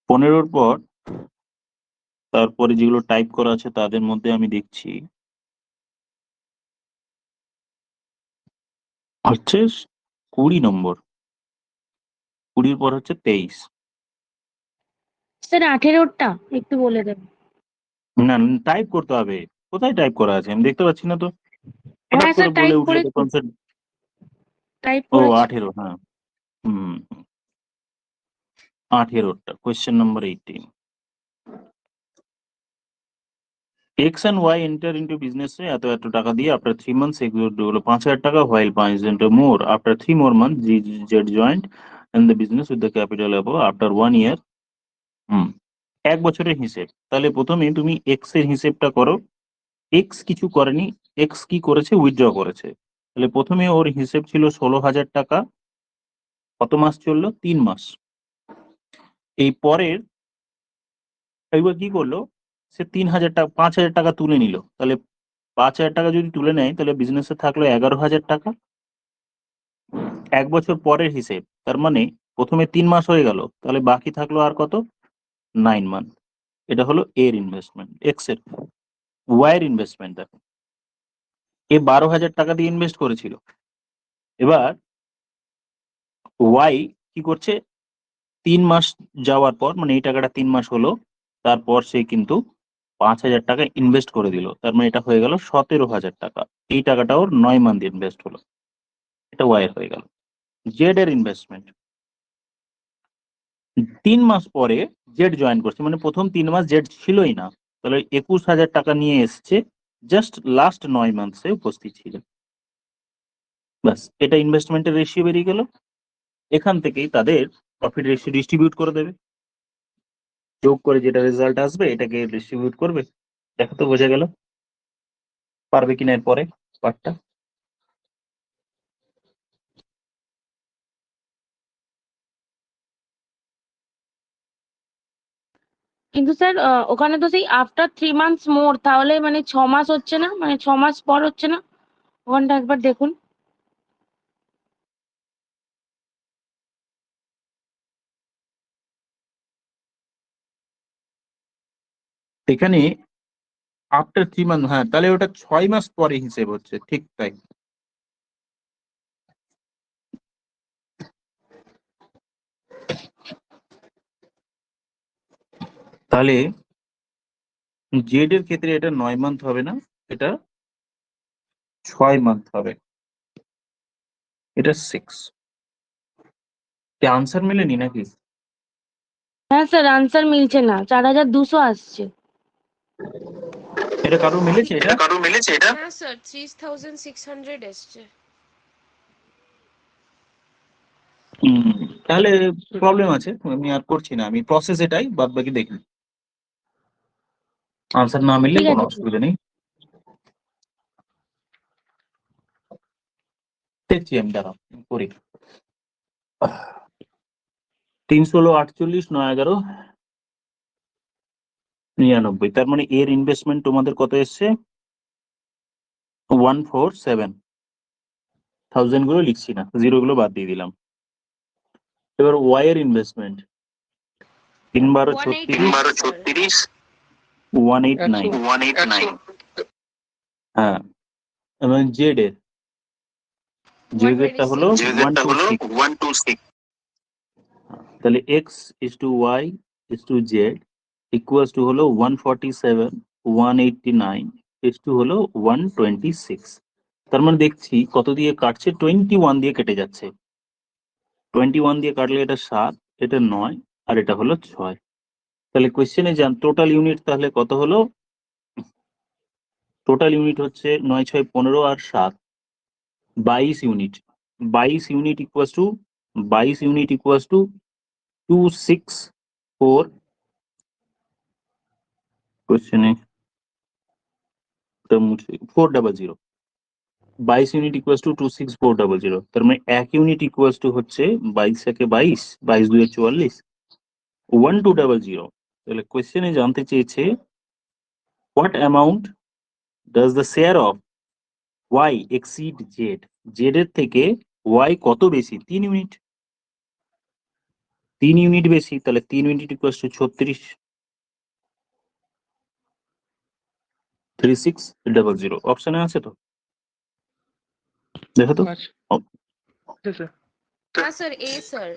15-র পর তারপরে যেগুলো টাইপ করা আছে তাদের মধ্যে আমি দেখছি হচ্ছে 20 নম্বর, 20-র পর হচ্ছে 23। স্যার 18টা একটু বলে দেবেন। না, টাইপ করতে হবে। কোথায় টাইপ করা আছে আমি দেখতে পাচ্ছি না তো। হঠাৎ হ্যাঁ করে স্যার, বলে টাইপ উঠলে করে তো কনসেপ্ট। টাইপ ও করেছি। 18, হ্যাঁ। হুম, 18টা question number 18। X and Y enter into business এত এত টাকা দিয়ে after 3 months execute হলো 5,000 টাকা, while 5% more after 3 more months Z joined in the business with the capital above after 1 year। এক বছরের হিসেব। তাহলে প্রথমে তুমি X এর হিসেবটা করো। X কিছু করেনি, X কি করেছে, উইথড্র করেছে। তাহলে প্রথমে ওর হিসেব ছিল 16,000 টাকা। কত মাস চললো? 3 মাস। এই পরের এইবার কি করলো, সে 3,000 টাকা 5,000 টাকা তুলে নিল। তাহলে 5,000 টাকা যদি তুলে নেয় তাহলে বিজনেসে থাকলো 11,000 টাকা। এক বছর পরের হিসেব, তার মানে প্রথমে 3 মাস হয়ে গেল, তাহলে বাকি থাকলো আর কত? 9 মান্থ। এটা হলো এর ইনভেস্টমেন্ট। এক্স এর। ওয়াই এর ইনভেস্টমেন্ট দেখো, এ 12,000 টাকা দিয়ে ইনভেস্ট করেছিল। এবার ওয়াই কি করছে, 3 মাস যাওয়ার পর, মানে এই টাকাটা 3 মাস হলো, তারপর সে কিন্তু 5,000 টাকা ইনভেস্ট করে দিল। তার মানে এটা হয়ে গেল 17,000 টাকা। এই টাকাটা ওর 9 মান্থ ইনভেস্ট হলো। এটা ওয়াই এর হয়ে গেল। জেড এর ইনভেস্টমেন্ট 3 মাস পরে জেড জয়েন করছে, মানে প্রথম 3 মাস জেড ছিলই না। তাহলে 21,000 টাকা নিয়ে এসছে, জাস্ট লাস্ট 9 মান্থসে উপস্থিত ছিল। ব্যাস, এটা ইনভেস্টমেন্টের রেশিও বেরিয়ে গেল। এখান থেকেই তাদের প্রফিট রেশিও ডিস্ট্রিবিউট করে দেবে, যোগ করে যেটা রেজাল্ট আসবে এটাকে ডিস্ট্রিবিউট করবে। দেখো তো বোঝা গেল? পারবে কিনা এর পরে পার্টটা? কিন্তু স্যার ওখানে তো সেই আফটার 3 মান্থস মোর, তাহলে মানে 6 মাস হচ্ছে না, মানে 6 মাস পর হচ্ছে না? ওখানটা একবার দেখুন। এখানে আফটার 3 মান্থ, হ্যাঁ, তাহলে ওটা 6 মাস পরে হিসেব হচ্ছে, ঠিক তাই। তাহলে জেড এর ক্ষেত্রে এটা 9 মান্থ হবে না, এটা 6 মান্থ হবে। এটা 6। আনসার মেলেনি নাকি? হ্যাঁ স্যার, আনসার মিলছে না, 4,200 আসছে। এটা কারোর মিলেছে? এটা হ্যাঁ স্যার, 3,600 এসছে। তাহলে প্রবলেম আছে, আমি আর করছি না, আমি প্রসেস এটাই, বাদ বাকি দেখি। আনসার না মিললে ঠিক কোনো আছে। অসুবিধা নেই, দেখছি আমি, দাঁড়াও করি। 316, 48, 9, 11, 99। তার মানে এর ইনভেস্টমেন্ট তোমাদের কত এসছে? 147,000 গুলো লিখছি না, জিরো গুলো বাদ দিয়ে দিলাম। এবার ওয়াই এর ইনভেস্টমেন্ট 3 × 36, 189। হ্যাঁ, এবং জেড এর, জেড এরটা হলো 126। তাহলে X is to Y is to Z equals to হলো 147, 189 ইজ টু হলো 126। তার মানে দেখছি কত দিয়ে কাটছে, 21 দিয়ে কেটে যাচ্ছে। 21 দিয়ে কাটলে এটা 7, এটা 9, আর এটা হলো 6। তাহলে কোয়েশ্চেনে যান, টোটাল ইউনিট তাহলে কত হলো? টোটাল ইউনিট হচ্ছে 9, 6, 15 আর 7, 22 unit. 22 unit equals two 22 unit equals two 264 কোশ্চেনে 400 22 ইউনিট ইকুয়ালস টু 26400 তার মানে 1 ইউনিট ইকুয়ালস টু হচ্ছে 22 একে 22 22 দুয়ে 44 1200। তাহলে কোশ্চেনে জানতে চেয়েছে what amount does the share of Y exceed Z, Z এর থেকে ওয়াই কত বেশি? 3 ইউনিট, 3 ইউনিট বেশি, তাহলে 3 ইউনিট ইকুয়ালস টু 36 3600। অপশনে আছে তো, দেখো তো। আচ্ছা স্যার। হ্যাঁ স্যার, এ স্যার।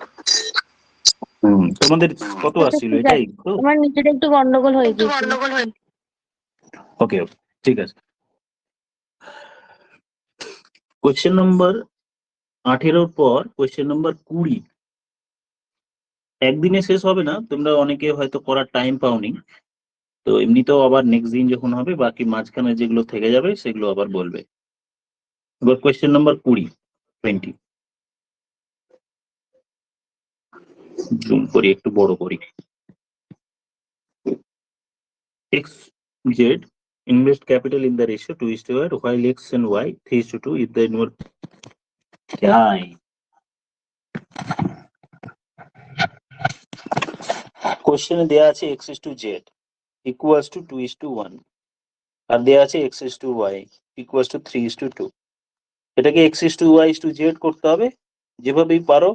তোমাদের কত আচ্ছা, আসছিল ঠিক এটাই আছে। তো? আমার নিচেটা একটু গন্ডগোল হয়ে গিয়েছিল। ওকে ওকে, ঠিক আছে। কোয়েশ্চেন নম্বর 18 পর কোয়েশ্চেন নম্বর 20 একদিনে শেষ হবে না, তোমরা অনেকে হয়তো করার টাইম পাওনি, তো এমনিতেও আবার নেক্সট দিন যখন হবে বাকি মাঝখানে যেগুলো থেকে যাবে সেগুলো আবার বলবে। এবার কোয়েশ্চেন নম্বর 20 জুম করি, একটু বড় করি। X Z invest capital in the ratio 2:1, while x and y 3:2 if the inverse। क्या है কোশ্চেনে দেয়া আছে x is to z equals to 2:1 আর দেয়া আছে x is to y equals to 3:2। এটাকে x is to y is to z করতে হবে যেভাবেই পারো,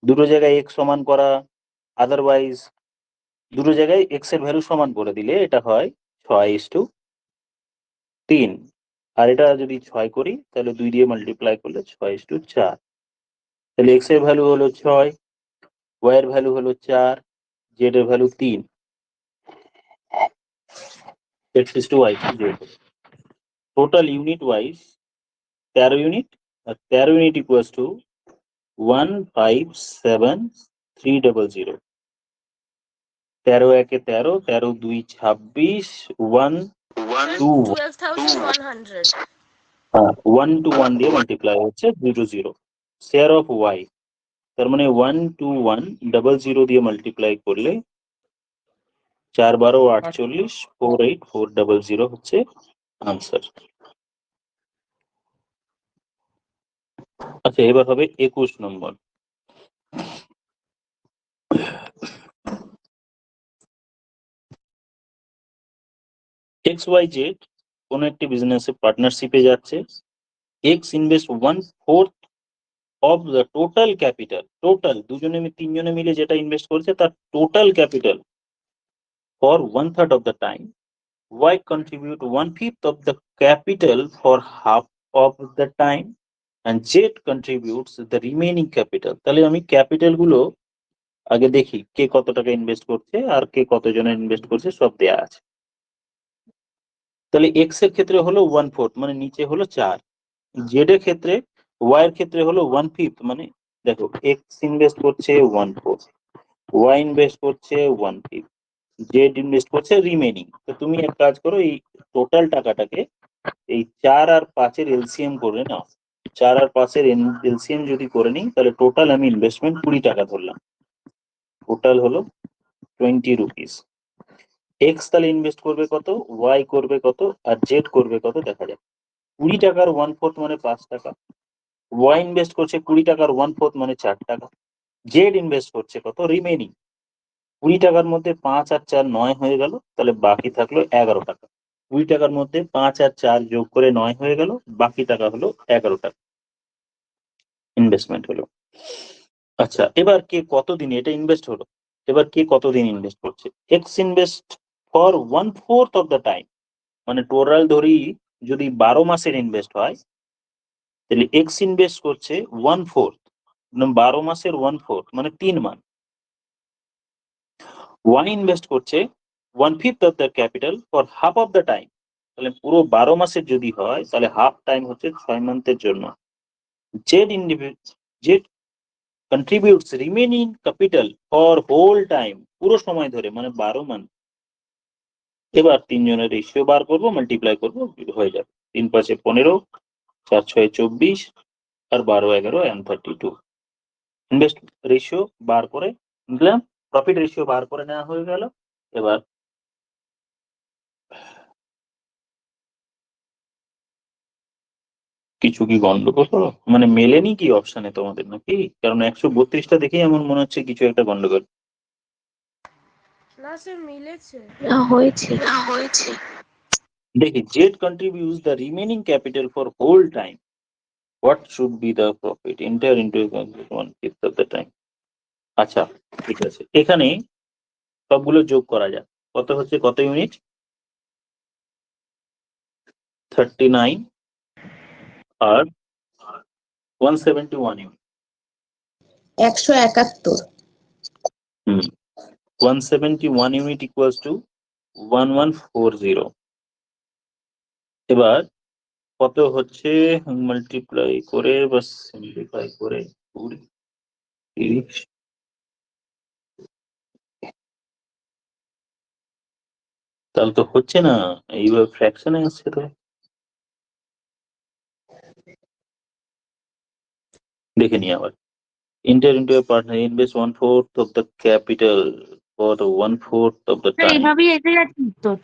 দুটো জায়গায় x সমান করা, আদারওয়াইজ দুটো জায়গায় x এর ভ্যালু সমান করে দিলে এটা হয় 6:3। আর এটা যদি 6 করি তাহলে 2 দিয়ে মাল্টিপ্লাই করলে 6:4। তাহলে x এর ভ্যালু হলো 6, y এর ভ্যালু হলো 4, z এর ভ্যালু 3। x is to y to z। Total unit wise 13 unit, আর 13 ইউনিট ইকুয়ালস টু 157,300। 13 একে 13, 13 2 26, 1 2 12,100। 1 to 1 দিয়ে মাল্টিপ্লাই হচ্ছে 0 শেয়ার অফ ওয়াই, তার মানে 12100 দিয়ে মাল্টিপ্লাই করলে 4 12 48, 48400 হচ্ছে আনসার। আচ্ছা, এবার হবে 21 নম্বর। XYZ কোন একটি বিজনেসে পার্টনারশিপে যাচ্ছে। X invest 1/4 of the total capital, total দুজনে তিনজনে মিলে যেটা ইনভেস্ট করছে তার total capital for 1/3 of the time. Y contribute 1/5 of the capital for half of the time and Z contributes the remaining capital। তাহলে আমি ক্যাপিটাল গুলো আগে দেখি, কে কত টাকা ইনভেস্ট করছে আর কে কতজনে ইনভেস্ট করছে সব দেয়া আছে। তাহলে এক্স এর ক্ষেত্রে হলো 1/4 মানে নিচে হলো 4, জেড এর ক্ষেত্রে ওয়াই এর ক্ষেত্রে হলো 1/5 মানে দেখো এক্স ইনভেস্ট করছে 1/4, ওয়াই ইনভেস্ট করছে 1/5, জেড ইনভেস্ট করছে রিমেনিং। তো তুমি এক কাজ করো, এই টোটাল টাকাটাকে এই 4 আর 5 এর এলসিএম করে নাও। 4 আর 5 এর এলসিএম যদি করে নিই তাহলে টোটাল আমি ইনভেস্টমেন্ট 20 টাকা ধরলাম, টোটাল হলো 20 রুপিস। এক্স তাহলে ইনভেস্ট করবে কত, ওয়াই করবে কত আর জেড করবে কত দেখা যাক। 20 টাকার 1/4 মানে 5 টাকা, ওয়াই ইনভেস্ট করছে 20 টাকার 1/4 মানে 4 টাকা, জেড ইনভেস্ট করছে কত রিমেনিং 20 টাকার মধ্যে 5 আর 4 9 হয়ে গেল, তাহলে বাকি থাকলো 11 টাকা। 20 টাকার মধ্যে 5 আর 4 যোগ করে 9 হয়ে গেল, বাকি টাকা হলো 11 টাকা ইনভেস্টমেন্ট হলো। আচ্ছা, এবার কে কতদিন এটা ইনভেস্ট হলো, এবার কে কতদিন ইনভেস্ট করছে। X invest for 1/4 of the time মানে টোটাল ধরি যদি 12 মাসের ইনভেস্ট হয় তাহলে এক্স ইনভেস্ট করছে 1/4, 12 মাসের 1/4 মানে 3 মাস। ওয়াই ইনভেস্ট করছে 1/5 of the capital for half of the time, তাহলে পুরো 12 মাসের যদি হয় তাহলে হাফ টাইম হচ্ছে 6 মান্থের জন্য। Z contributes remaining capital for whole time, পুরো সময় ধরে মানে 12 মান্থ। এবার তিনজনের রেশিও বার করবো, মাল্টিপ্লাই করবো, হয়ে যাবে 3 5 15, 4 6 24 আর 12, 11 and 32 ইনভেস্ট রেশিও বার করে নিলাম, প্রফিট রেশিও বার করে নেওয়া হয়ে গেল। এবার কিছু কি গন্ডগোল হলো, মানে মেলেনি কি অপশনে তোমাদের নাকি? কারণ 132টা দেখেই আমার মনে হচ্ছে কিছু একটা গন্ডগোল। না স্যার মিলেছে। হয়েছে দেখি, Z contributes the remaining capital for whole time. What should be the profit? Enter into 1/5 of the time. আচ্ছা, ঠিক আছে, এখানে সবগুলো যোগ করা যাক। কত হচ্ছে, কত ইউনিট? 39 আর 171 ইউনিট। 171 171 unit equals to 1140। এবার কত হচ্ছে, মাল্টিপ্লাই করে বা সিম্পলিফাই করে 20, 30, তাহলে তো হচ্ছে না, এইবার ফ্র্যাকশনে আসছে তো। দেখে নি আবার, enter into a partner, invest 1/4 of the capital for the 1/4 of the time. এইভাবেই এসে যাচ্ছে উত্তর।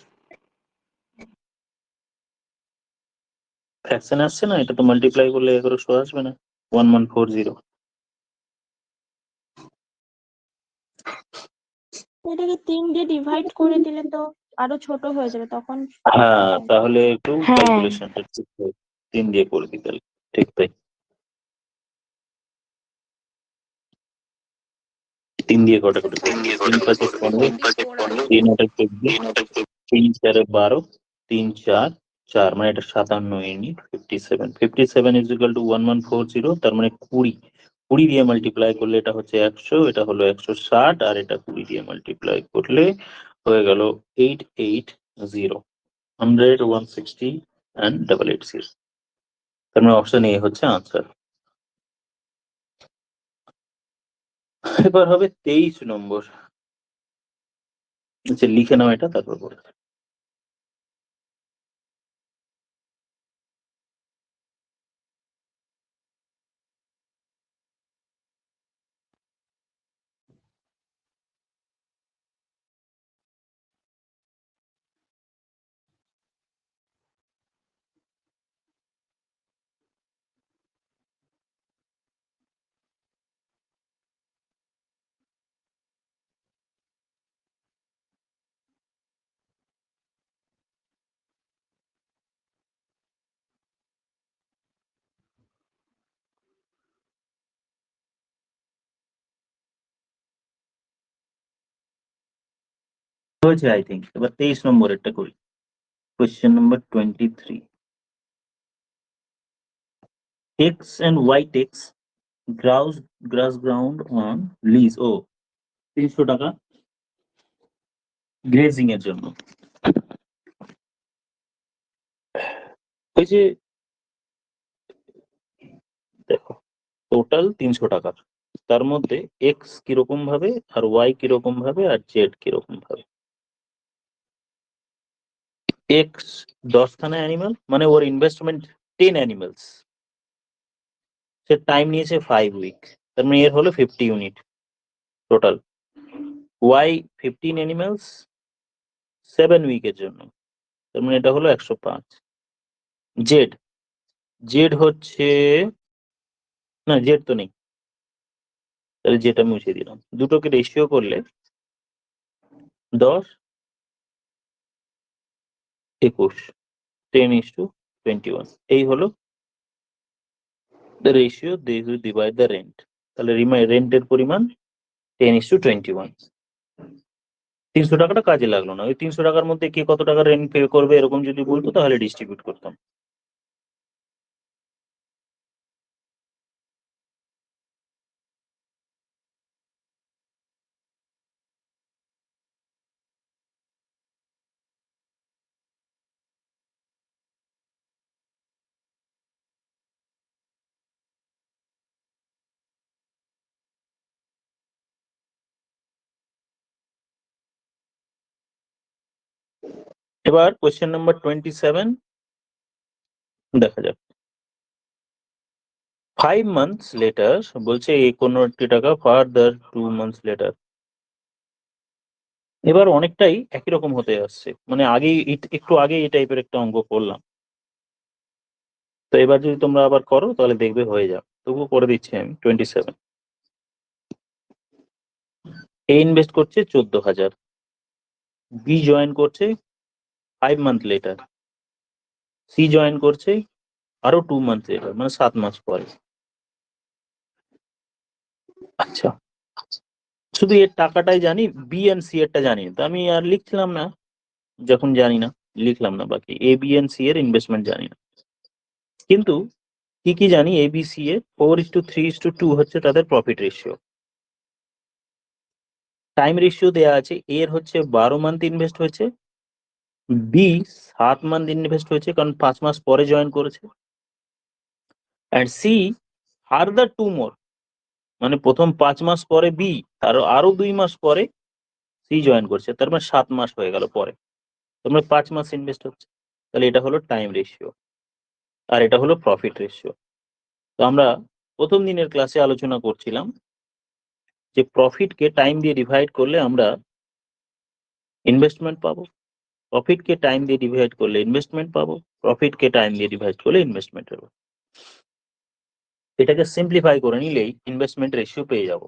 ফ্র্যাকশন আসছে না, এটা তো মাল্টিপ্লাই করলে 1100 আসবে না, 1140। এটাকে 3 দিয়ে ডিভাইড করে দিলে তো আরো ছোট হয়ে যাবে তখন। হ্যাঁ, তাহলে একটু হ্যাঁ। ক্যালকুলেশনটা ঠিক করে 3 দিয়ে করে দিতে হবে। ঠিক তাই, 3 দিয়ে কটা করে, 3 5 15, 3 8 14, 3 4 12, 3 4 4, মানে এটা 57 ইউনিট। 57 ইজ ইকুয়াল টু 1140, তার মানে 20 দিয়ে মাল্টিপ্লাই করলে এটা হচ্ছে 100, এটা হলো 160, আর এটা 20 দিয়ে মাল্টিপ্লাই করলে হয়ে গেল 880, 100, 160 and 880। তার মানে অপশন এ হচ্ছে আনসার। এবার হবে 23 নম্বর। আচ্ছা, লিখে নাও এটা, তারপর বলো। হয়েছে আই থিঙ্ক। এবার 23 নম্বরেরটা করি। Question number 23, X and Y takes grass ground on lease, ও 300 টাকা গ্রেজিং এর জন্য। ওই যে দেখো, টোটাল 300 টাকার, তার মধ্যে এক্স কিরকম ভাবে, আর ওয়াই কিরকম ভাবে, আর জেড কিরকম ভাবে। এক্স 10খানা অ্যানিমাল, মানে ওর ইনভেস্টমেন্ট 10 অ্যানিমালস, সে টাইম নিয়েছে 5 উইক, তার মানে এর হলো 50 ইউনিট টোটাল। ওয়াই 15 অ্যানিমালস 7 উইকের জন্য, তার মানে এটা হলো 105। জেড জেড হচ্ছে, না জেড তো নেই, তাহলে যেটা মুছে দিলাম। দুটোকে রেশিও করলে 10, 21, 10:21, এই হলো the ratio they will divide the rent। তাহলে রেন্টের পরিমাণ 10:21। 300 টাকাটা কাজে লাগলো না, ওই 300 টাকার মধ্যে কে কত টাকা রেন্ট পে করবে এরকম যদি বলতো তাহলে ডিস্ট্রিবিউট করতাম। এবার কোয়েশ্চেন নাম্বার 27 দেখা যাক। 5 months later বলছে 51 টাকা, ফার্দার 2 months later। এবার অনেকটাই একই রকম হতে আসছে, মানে আগে একটু আগে এই টাইপের একটা অঙ্ক করলাম। তো এবার যদি তোমরা আবার করো তাহলে দেখবে হয়ে যাবে। তবুও করে দিচ্ছি আমি। 27 এ ইনভেস্ট করছে 14,000, বি জয়েন করছে 5 month লেটার, সি জয়েন করছে আরো 2 month লেটার, মানে 7 মাস পরে। আচ্ছা, শুধু এর টাকাটাই জানি, বি এন্ড সি এরটা জানি না, তো আমি আর লিখছিলাম না, যখন জানি না লিখলাম না, বাকি এ বি এন্ড সি এর ইনভেস্টমেন্ট জানি না। কিন্তু কি কি জানি, এ বি সি এর 4:3:2 হচ্ছে তাদের প্রফিট রেশিও। টাইম রেশিও দেয়া আছে, এর হচ্ছে 12 মান্থ ইনভেস্ট হয়েছে, বি 7 মান্থ ইনভেস্ট হয়েছে কারণ 5 মাস পরে জয়েন করেছে, অ্যান্ড সি ফার্দার 2 মোর, মানে প্রথম 5 মাস পরে বি, আরো 2 মাস পরে সি জয়েন করছে, তার মানে 7 মাস হয়ে গেল পরে, তোমরা 5 মাস ইনভেস্ট হচ্ছে। তাহলে এটা হলো টাইম রেশিও, আর এটা হলো প্রফিট রেশিও। তো আমরা প্রথম দিনের ক্লাসে আলোচনা করছিলাম যে প্রফিটকে টাইম দিয়ে ডিভাইড করলে আমরা ইনভেস্টমেন্ট পাবো, প্রফিটকে টাইম দিয়ে ডিভাইড করলে ইনভেস্টমেন্ট পাবো, প্রফিটকে টাইম দিয়ে ডিভাইড করলে ইনভেস্টমেন্ট পাবো। এটাকে সিম্পলিফাই করে নিলেই ইনভেস্টমেন্ট রেশিও পেয়ে যাব।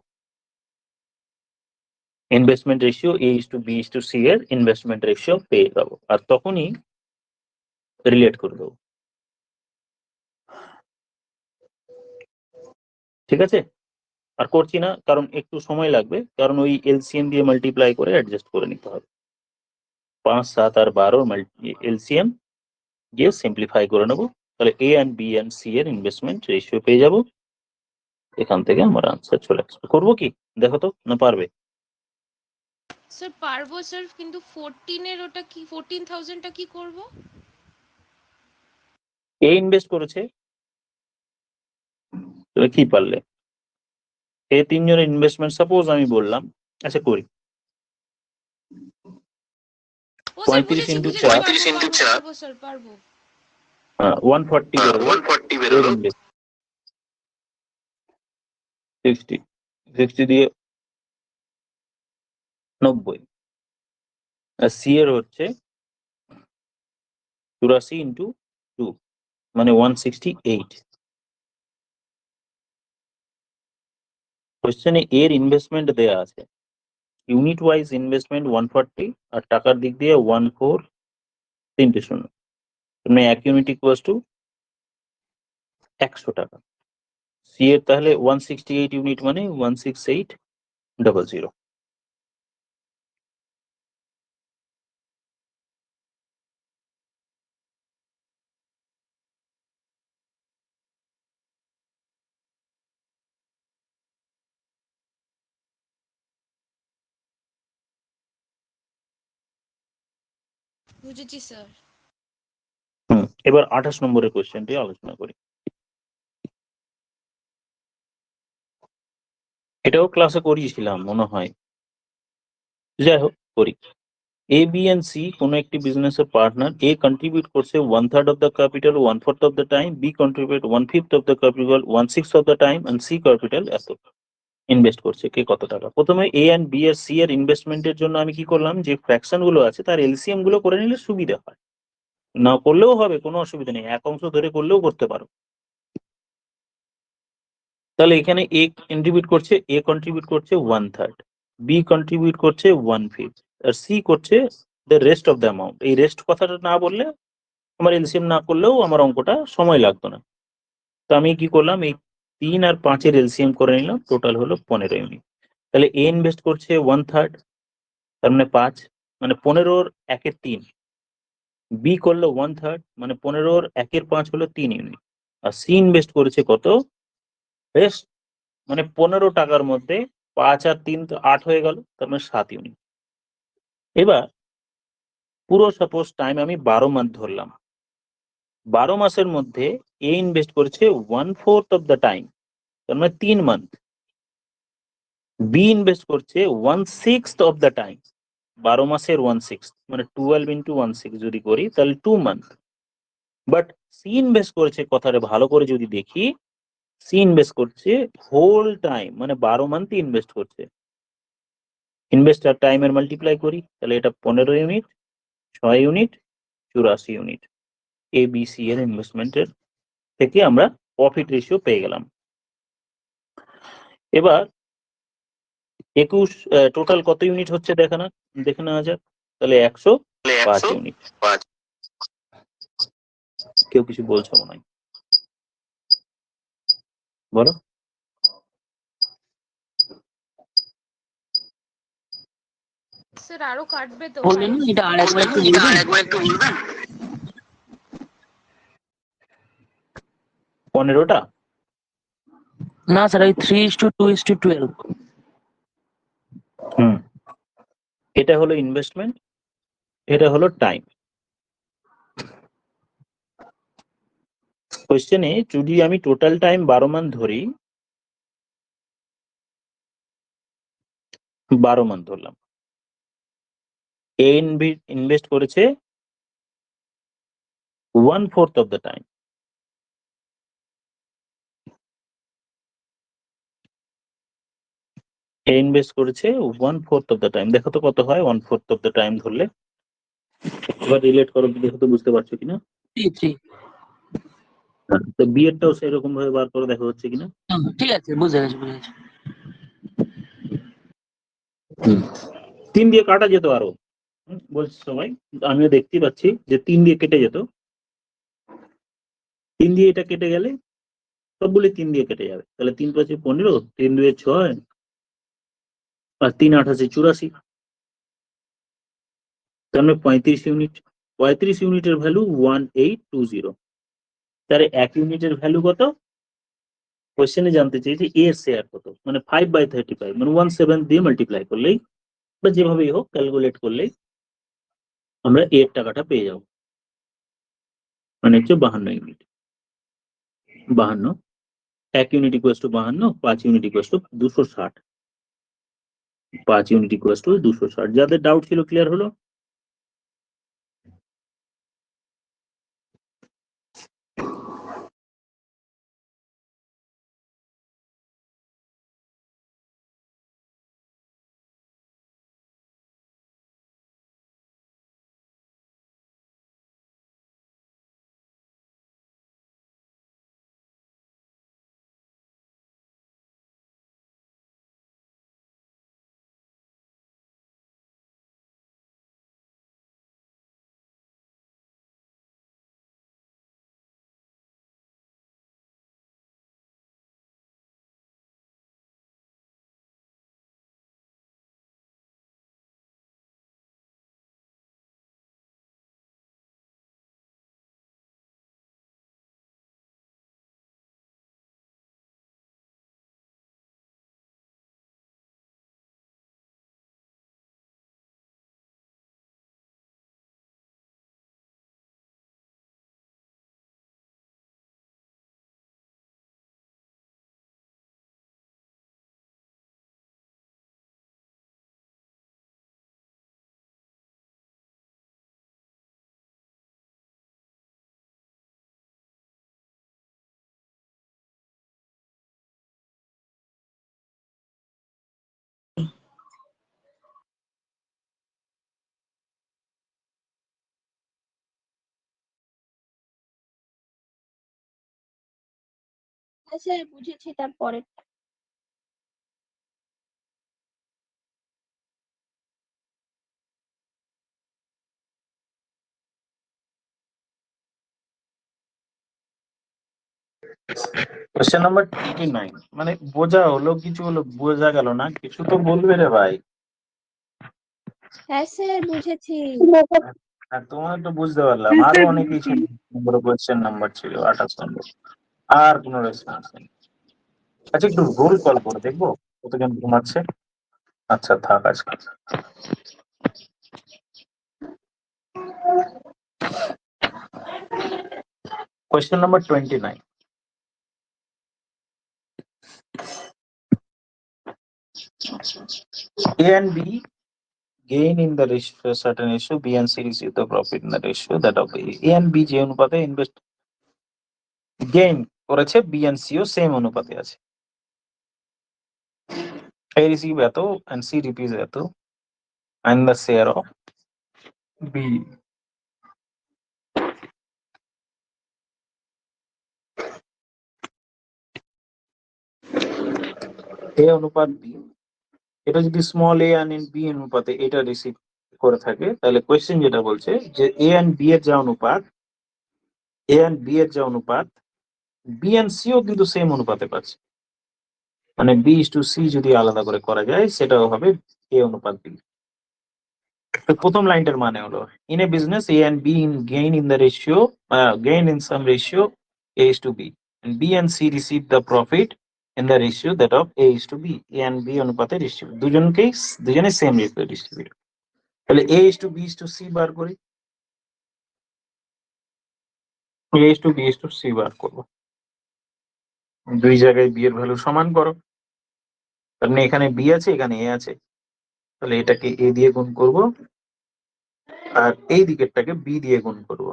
ইনভেস্টমেন্ট রেশিও A:B:C এর ইনভেস্টমেন্ট রেশিও পেয়ে যাবো, আর তখনই রিলেট করে দেবো। ঠিক আছে, আর করছি না কারণ একটু সময় লাগবে, কারণ ওই এলসিএম দিয়ে মাল্টিপ্লাই করে অ্যাডজাস্ট করে নিতে হবে। 5, 7 আর 12 এলসিএম দিয়ে সিম্পলিফাই করে নেবো, তাহলে এ অ্যান্ড বি অ্যান্ড সি এর ইনভেস্টমেন্ট রেশিও পেয়ে যাব। এখান থেকে আমার আনসার চলে আসবে। করবো কি দেখো তো, না পারবে? স্যার পারবো স্যার, কিন্তু 14 এর ওটা কি, 14,000টা কি করব? এ ইনভেস্ট করেছে, তুমি কি পারলে? এ 3 জনের ইনভেস্টমেন্ট সাপোজ আমি বললাম, আচ্ছা করি, ও স্যার 35 বুঝেছি into বুঝেছি, 4, পারবো স্যার পারবো। 140 বেরোলো, 60 60 দিয়ে 90, আর সি এর হচ্ছে 84 into 2, মানে 168। কোশ্চেনে এর ইনভেস্টমেন্ট দেয়া আছে, ইউনিট ওয়াইজ ইনভেস্টমেন্ট 140 আর টাকার দিক দিয়ে 14, 3টে শূন্য, মানে 1 ইউনিট ইকুয়ালস টু 100 টাকা। সি এর তাহলে 168 ইউনিট মানে 16800। বুঝেছি স্যার। এবার 28 নম্বরের কোশ্চেনটি আলোচনা করি। এটাও ক্লাসে করিয়েছিলাম মনে হয়, যাই হোক করি। এ বি এন্ড সি কোনো একটি বিজনেসের পার্টনার, এ কন্ট্রিবিউট করছে 1/3 of the capital 1/4 of the time, B contribute 1/5 of the capital 1/6 of the time, and C capital এত ইনভেস্ট করছে, কে কত টাকা। প্রথমে এ এন্ড বি এর সি এর ইনভেস্টমেন্টের জন্য আমি কি করলাম, যে ফ্র্যাকশন গুলো আছে তার এলসিএম গুলো করে নিলে সুবিধা হয়, না করলেও হবে, কোনো অসুবিধা নেই, এক অংশ ধরে করলেও করতে পারো। তাহলে এখানে এ কন্ট্রিবিউট করছে, এ কন্ট্রিবিউট করছে 1/3, বি কন্ট্রিবিউট করছে 1/5, আর সি করছে the rest of the amount. এই রেস্ট কথাটা না বললে, আমার এলসিএম না করলেও আমার অঙ্কটা সময় লাগতো না। তো আমি কি করলাম, এই 3 আর 5 এর এলসিএম করে নিলাম, টোটাল হলো 15 ইউনিট। তাহলে এ ইনভেস্ট করছে 1/3, তার মানে 5, মানে 15 1/3, বি করলো 1/3, মানে 15 1/5 হলো 3 ইউনিট, আর সি ইনভেস্ট করেছে কত, বেশ, মানে 15 টাকার মধ্যে 5 আর 3 তো 8 হয়ে গেল, তার মানে 7 ইউনিট। এবার পুরো সাপোজ টাইম আমি 12 মান্থ ধরলাম, 12 মাসের মধ্যে এ ইনভেস্ট করেছে 1/4 অফ দ্য টাইম, তার মানে 3 মান্থ, বি ইনভেস্ট করছে 1/6 অফ দ্য টাইম, 12 মাসের 1/6 মানে 12 into 1/6 যদি করি তাহলে 2 মান্থ, বাট সি ইনভেস্ট করেছে কথাটা ভালো করে যদি দেখি, সি ইনভেস্ট করছে হোল টাইম, মানে 12 মান্থ ইনভেস্ট করছে। ইনভেস্ট আর টাইমের মাল্টিপ্লাই করি, তাহলে এটা 15 ইউনিট, 6 ইউনিট, 84 ইউনিট। ABC এর ইনভেস্টমেন্টের থেকে আমরা প্রফিট রেশিও পেয়ে গেলাম। এবার 21 টোটাল কত ইউনিট হচ্ছে দেখে নেওয়া যাক। তাহলে 105 ইউনিট। কেউ কিছু বলছো মনে হয়, বলো। স্যার আরো কাটবে তো? বললেন না, এটা আরেকবার একটু বলবেন? 15টা? না স্যার, ওই 3:2:12। এটা হলো ইনভেস্টমেন্ট, এটা হলো টাইম। কোশ্চেনে যদি আমি টোটাল টাইম 12 মান্থ ধরি, 12 মান্থ ধরলাম, এ ইনভেস্ট করেছে 1/4 of the time. A invest করেছে 1/4 অফ দ্য টাইম। দেখো তো কত হয় 1/4 অফ দ্য টাইম ধরলে। এবার রিলেট করো, দেখো তো বুঝতে পারছো কিনা। 3. তো বি এরটাও সেরকম ভাবে বার করে দেখা হচ্ছে কিনা। ঠিক আছে, বুঝে গেছি। 3 দিয়ে কাটা যেত আরো, বলছি সবাই, আমিও দেখতে পাচ্ছি যে 3 দিয়ে কেটে যেত। 3 দিয়ে এটা কেটে গেলে সবগুলি 3 দিয়ে কেটে যাবে, তাহলে 3 × 5 = 15, 3 × 2 = 6, আর 3 × 8 = 84। তার মানে 35 ইউনিট। 35 ইউনিটের ভ্যালু 1820। তার 1 ইউনিটের ভ্যালু কত? কোশ্চেনে জানতে চেয়েছি এর শেয়ার কত, মানে 5/35, মানে 17 দিয়ে মাল্টিপ্লাই করলেই বা যেভাবেই হোক ক্যালকুলেট করলেই আমরা এর টাকাটা পেয়ে যাব, মানে হচ্ছে 52 ইউনিট। 52, 1 unit = 52, 5 unit = 260। 5 ইউনিট = 260। যাদের ডাউট ছিল ক্লিয়ার হলো? হ্যাঁ স্যার, বুঝেছি। তারপরে কোশ্চেন নাম্বার 29, মানে বোঝা হলো কিছু, হলো বোঝা গেল না কিছু, তো বলবে রে ভাই। হ্যাঁ স্যার, বুঝেছি। আর তোমার তো বুঝতে পারলাম, আরো অনেক কিছু নম্বর কোশ্চেন নাম্বার ছিল 28 নম্বর, আর কোনো রেসপন্স নেই। আচ্ছা, একটু রোল কল করে দেখবো কতজন ঘুমাচ্ছে। আচ্ছা থাক আজকে। Question number 29. A and B gain in the ratio, certain ratio, B and C receive the profit in the ratio that of A. A and B যে অনুপাতে ইনভেস্ট গেইন করেছে, বি এন্ড সিও সেম অনুপাতে আছে। A receive এত and C receives এত and the share of B. A অনুপাত B, এটা যদি স্মল a and B অনুপাতে এটা রিসিভ করে থাকে, তাহলে কোয়েশ্চেন যেটা বলছে যে A and B এর যা অনুপাত, A and B এর যা অনুপাত, B and C ও কিন্তু সেম অনুপাতে পাচ্ছে, মানে B/C যদি আলাদা করে করা যায় সেটাও হবে A অনুপাত B। তো প্রথম লাইনটার মানে হলো in a business A and B in gain in the ratio gain in some ratio A/B and B and C receive the profit in the ratio that of A/B, A and B অনুপাতে ডিস্ট্রিবিউট, দুজনে সেম রেশিও ডিস্ট্রিবিউট। তাহলে A/B/C বার করি, A/B/C বার করব, দুই জায়গায় B এর ভ্যালু সমান করো, তার মানে এখানে B আছে এখানে A আছে, তাহলে এটাকে A দিয়ে গুণ করব আর এই দিকেরটাকে B দিয়ে গুণ করব,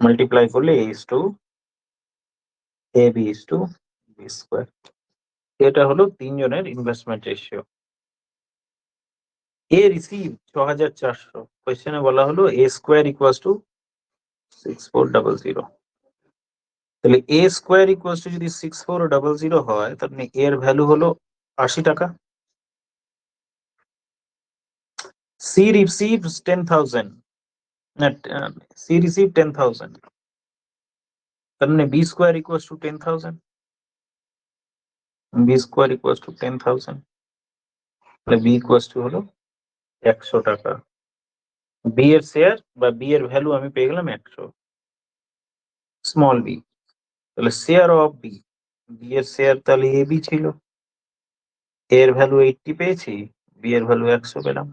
মাল্টিপ্লাই করলে A/AB/B স্কয়ার। এটা হলো তিনজনের ইনভেস্টমেন্ট রেশিও। এ রিসিভ 6400, কোশ্চেনে বলা হলো A স্কয়ার ইকুয়ালস টু 6400, তাহলে A স্কয়ার ইকুয়ালস টু যদি 6400 হয় তাহলে এর ভ্যালু হলো 80 টাকা। C receives 10,000, C receive 10,000, তার মানে B square equals to 10,000, B square equals to 10,000, তাহলে B ইকুয়ালস টু হলো 100 টাকা। B এর শেয়ার বা B এর ভ্যালু আমি পেয়ে গেলাম 100, স্মল b, তাহলে শেয়ার অফ B, B এর শেয়ার তাহলে AB ছিল, A এর ভ্যালু 80 পেয়েছি, B এর ভ্যালু 100 পেলাম,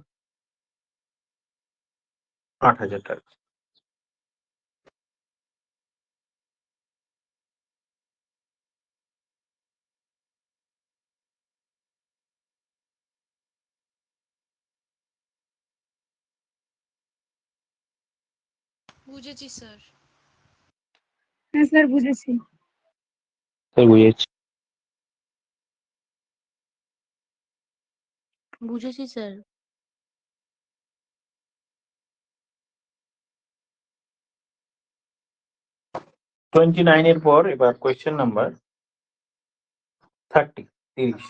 8,000 টাকা। বুঝেছি স্যার। হ্যাঁ স্যার বুঝেছি। বুঝেছি। বুঝেছি স্যার। 29 এর পর এবার question number 30, 30।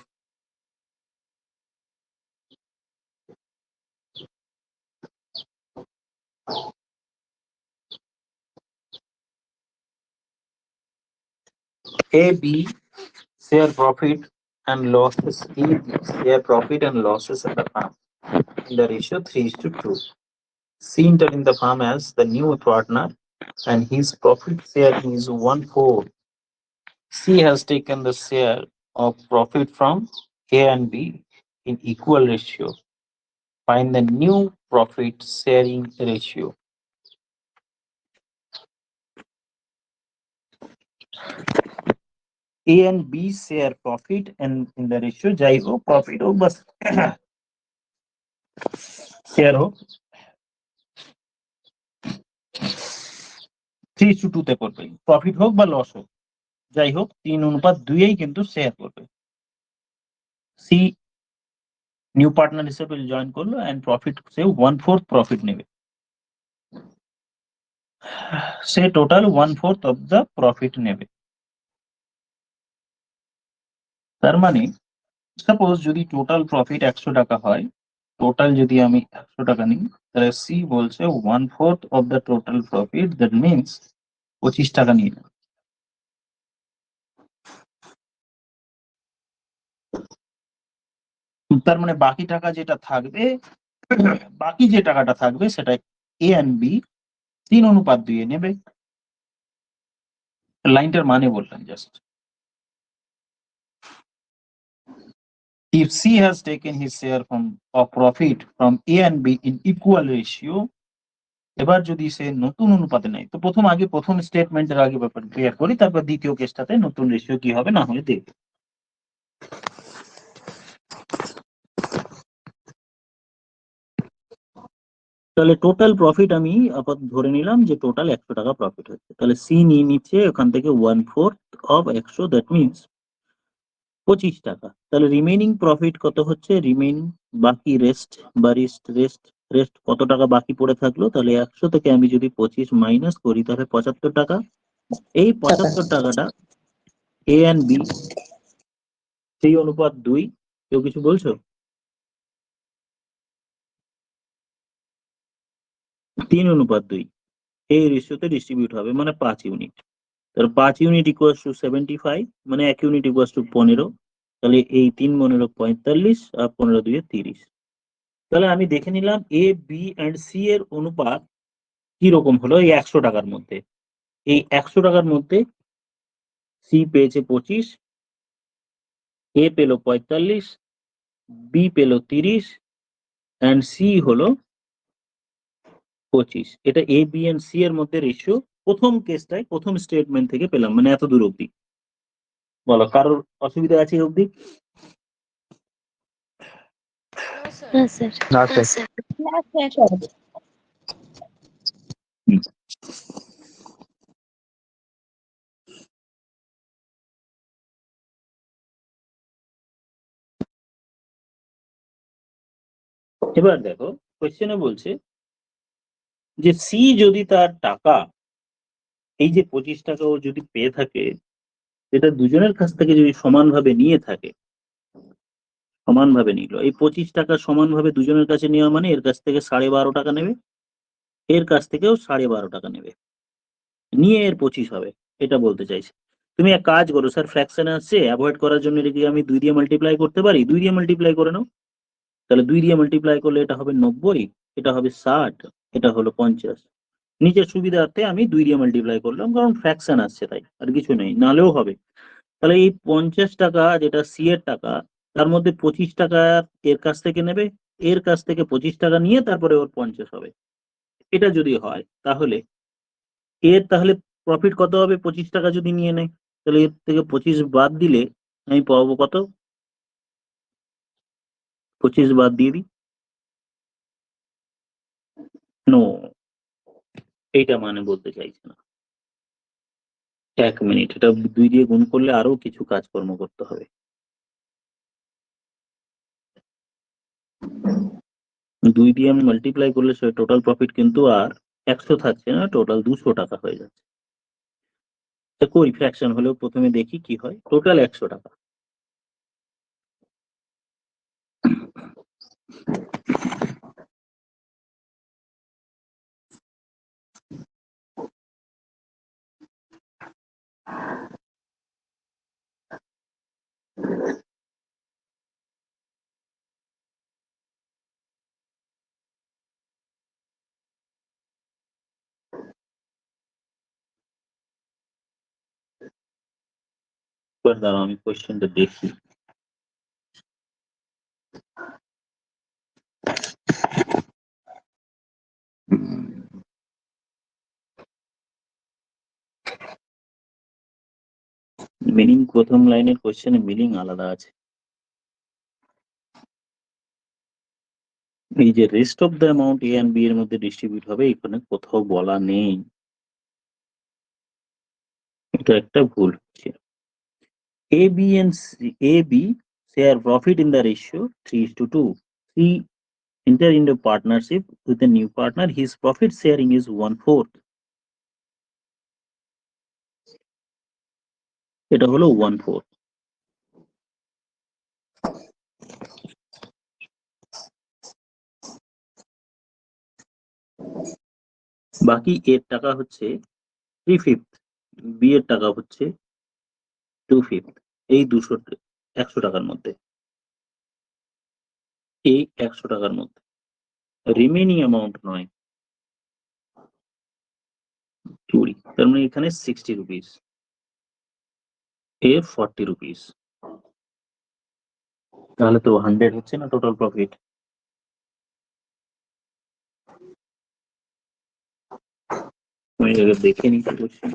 AB share profit and losses, share profit and losses in the firm in the ratio 3:2. C entered in the firm as the new partner and his profit share is 1/4. C has taken the share of profit from A and B in equal ratio. Find the new profit sharing ratio. A and B share profit and in the ratio যাই হোক, প্রফিট হোক বা শেয়ার হোক 3:2 তে করবে, প্রফিট হোক বা লস হোক যাই হোক 3:2 কিন্তু শেয়ার করবে। সি নিউ পার্টনার হিসেবে জয়েন করলো এন্ড প্রফিট সে 1/4 প্রফিট নেবে, সে টোটাল 1/4 অফ দ্য প্রফিট নেবে। তার মানে সাপোজ যদি টোটাল প্রফিট 100 টাকা হয়, টোটাল যদি আমি 100 টাকা নিই, তাহলে সি বলছে 1/4 of the total profit, that means 25 টাকা নিয়ে নেবে। তার মানে বাকি টাকা যেটা থাকবে, বাকি যে টাকাটা থাকবে সেটা এ এন্ড বি 3:2 নেবে। লাইনটার মানে বললাম just, if C has taken his share of profit from A and B in equal ratio, এবার যদি সে নতুন অনুপাতে নেয়, তো প্রথম স্টেটমেন্টের আগে ব্যাপার ক্লিয়ার করি, তারপর দ্বিতীয় কেসটাতে নতুন রেশিও কি হবে না হলে দেখব। তাহলে টোটাল প্রফিট আমি আপাতত ধরে নিলাম যে টোটাল 100 টাকা প্রফিট হচ্ছে, তাহলে সি নিয়ে নিচ্ছে ওখান থেকে 1/4 অফ 100, দ্যাট মিনস 25 টাকা। তাহলে রিমেইনিং প্রফিট কত হচ্ছে, রিমেইনিং বাকি রেস্ট বা রেস্ট কত টাকা বাকি পড়ে থাকলো, তাহলে 100 থেকে আমি যদি 25 মাইনাস করি তাহলে 75 টাকা। এই 75 টাকাটা এ অ্যান্ড বি 3:2, কেউ কিছু বলছো? 3:2 এই রেশিওতে ডিস্ট্রিবিউট হবে, মানে 5 ইউনিট। তাহলে 5 ইউনিট ইকুয়ালস টু 75, মানে 1 ইউনিট ইকুয়ালস টু 15। তাহলে এই 3 × 45 আর 15 × 2 = 30। তাহলে আমি দেখে নিলাম এ বি অ্যান্ড সি এর অনুপাত কি রকম হলো এই 100 টাকার মধ্যে। এই 100 টাকার মধ্যে সি পেয়েছে 25, এ পেল 45, বি পেল 30 অ্যান্ড সি হলো 25। এটা এ বি এন্ড সি এর মধ্যে রেশিও প্রথম কেসটায় প্রথম স্টেটমেন্ট থেকে পেলাম, মানে এত দূর অব্দি। বলো, কারোর অসুবিধা আছে এই অব্দি? No, না sir. স্যার। না না স্যার। স্যার। এবার দেখো কোয়েশ্চেনে বলছে যে সি যদি তার টাকা এই যে 25 টাকা ও যদি পেয়ে থাকে, এটা দুজনের কাছ থেকে যদি সমানভাবে নিয়ে থাকে, সমানভাবে নিল এই 25 টাকা সমানভাবে দুজনের কাছে নেওয়া, মানে এর কাছ থেকে 12.5 টাকা নেবে, এর কাছ থেকেও 12.5 টাকা নেবে, নিয়ে এর 25 হবে, এটা বলতে চাইছে। তুমি এক কাজ করো, স্যার ফ্র্যাকশন আসছে, অ্যাভয়েড করার জন্য এটাকে আমি 2 দিয়ে মাল্টিপ্লাই করতে পারি, 2 দিয়ে মাল্টিপ্লাই করে নাও। তাহলে 2 দিয়ে মাল্টিপ্লাই করলে এটা হবে 90, এটা হবে 60, এটা হলো 50। নিজের সুবিধার্থে আমি 2 দিয়ে মাল্টিপ্লাই করলাম, কারণ ফ্র্যাকশন আসছে তাই, আর কিছু নেই, নালেও হবে। তাহলে এই 50 টাকা যেটা সি এর টাকা, তার মধ্যে 25 টাকা এর কাছ থেকে নেবে, এর কাছ থেকে 25 টাকা নিয়ে তারপরে ওর 50 হবে। এটা যদি হয় তাহলে এর তাহলে প্রফিট কত হবে, 25 টাকা যদি নিয়ে নেয়, তাহলে এর থেকে 25 বাদ দিলে আমি পাবো কত, 25 বাদ দিয়ে দিই। নো, এইটা মানে বলতে চাইছে না। 1 মিনিট, এটা 2 দিয়ে গুণ করলে আরো কিছু কাজকর্ম করতে হবে। 2 দিয়ে আমি মাল্টিপ্লাই করলে সে টোটাল প্রফিট কিন্তু আর 100 থাকছে না, টোটাল 200 টাকা হয়ে যাচ্ছে। তা কই ফ্র্যাকশন হলেও প্রথমে দেখি কি হয়, টোটাল 100 টাকা। এবার দাঁড়াও আমি কোয়েশ্চেনটা দেখি। মিনিং প্রথম লাইনের কোয়েশ্চেনে মিনিং আলাদা আছে। এই যে rest of the amount A and B এর মধ্যে ডিস্ট্রিবিউট হবে, এখানে কোথাও বলা নেই, এটা একটা ভুল হচ্ছে। A B and A B share profit in the ratio 3:2. C enter into partnership with a new partner, his profit sharing is 1/4, এটা হলো 1/4। বাকি এর টাকা হচ্ছে 3/5, বি এর টাকা হচ্ছে 2/5, এই 100 টাকার মধ্যে, এই 100 টাকার মধ্যে রিমেনিং অ্যামাউন্ট নয়, চুরি, তার মানে এখানে 60 রুপিস, এ 40 রুপিস, তাহলে তো 100 হচ্ছে না টোটাল প্রফিট। আমি আগে দেখে নিচ্ছি কোশ্চেন।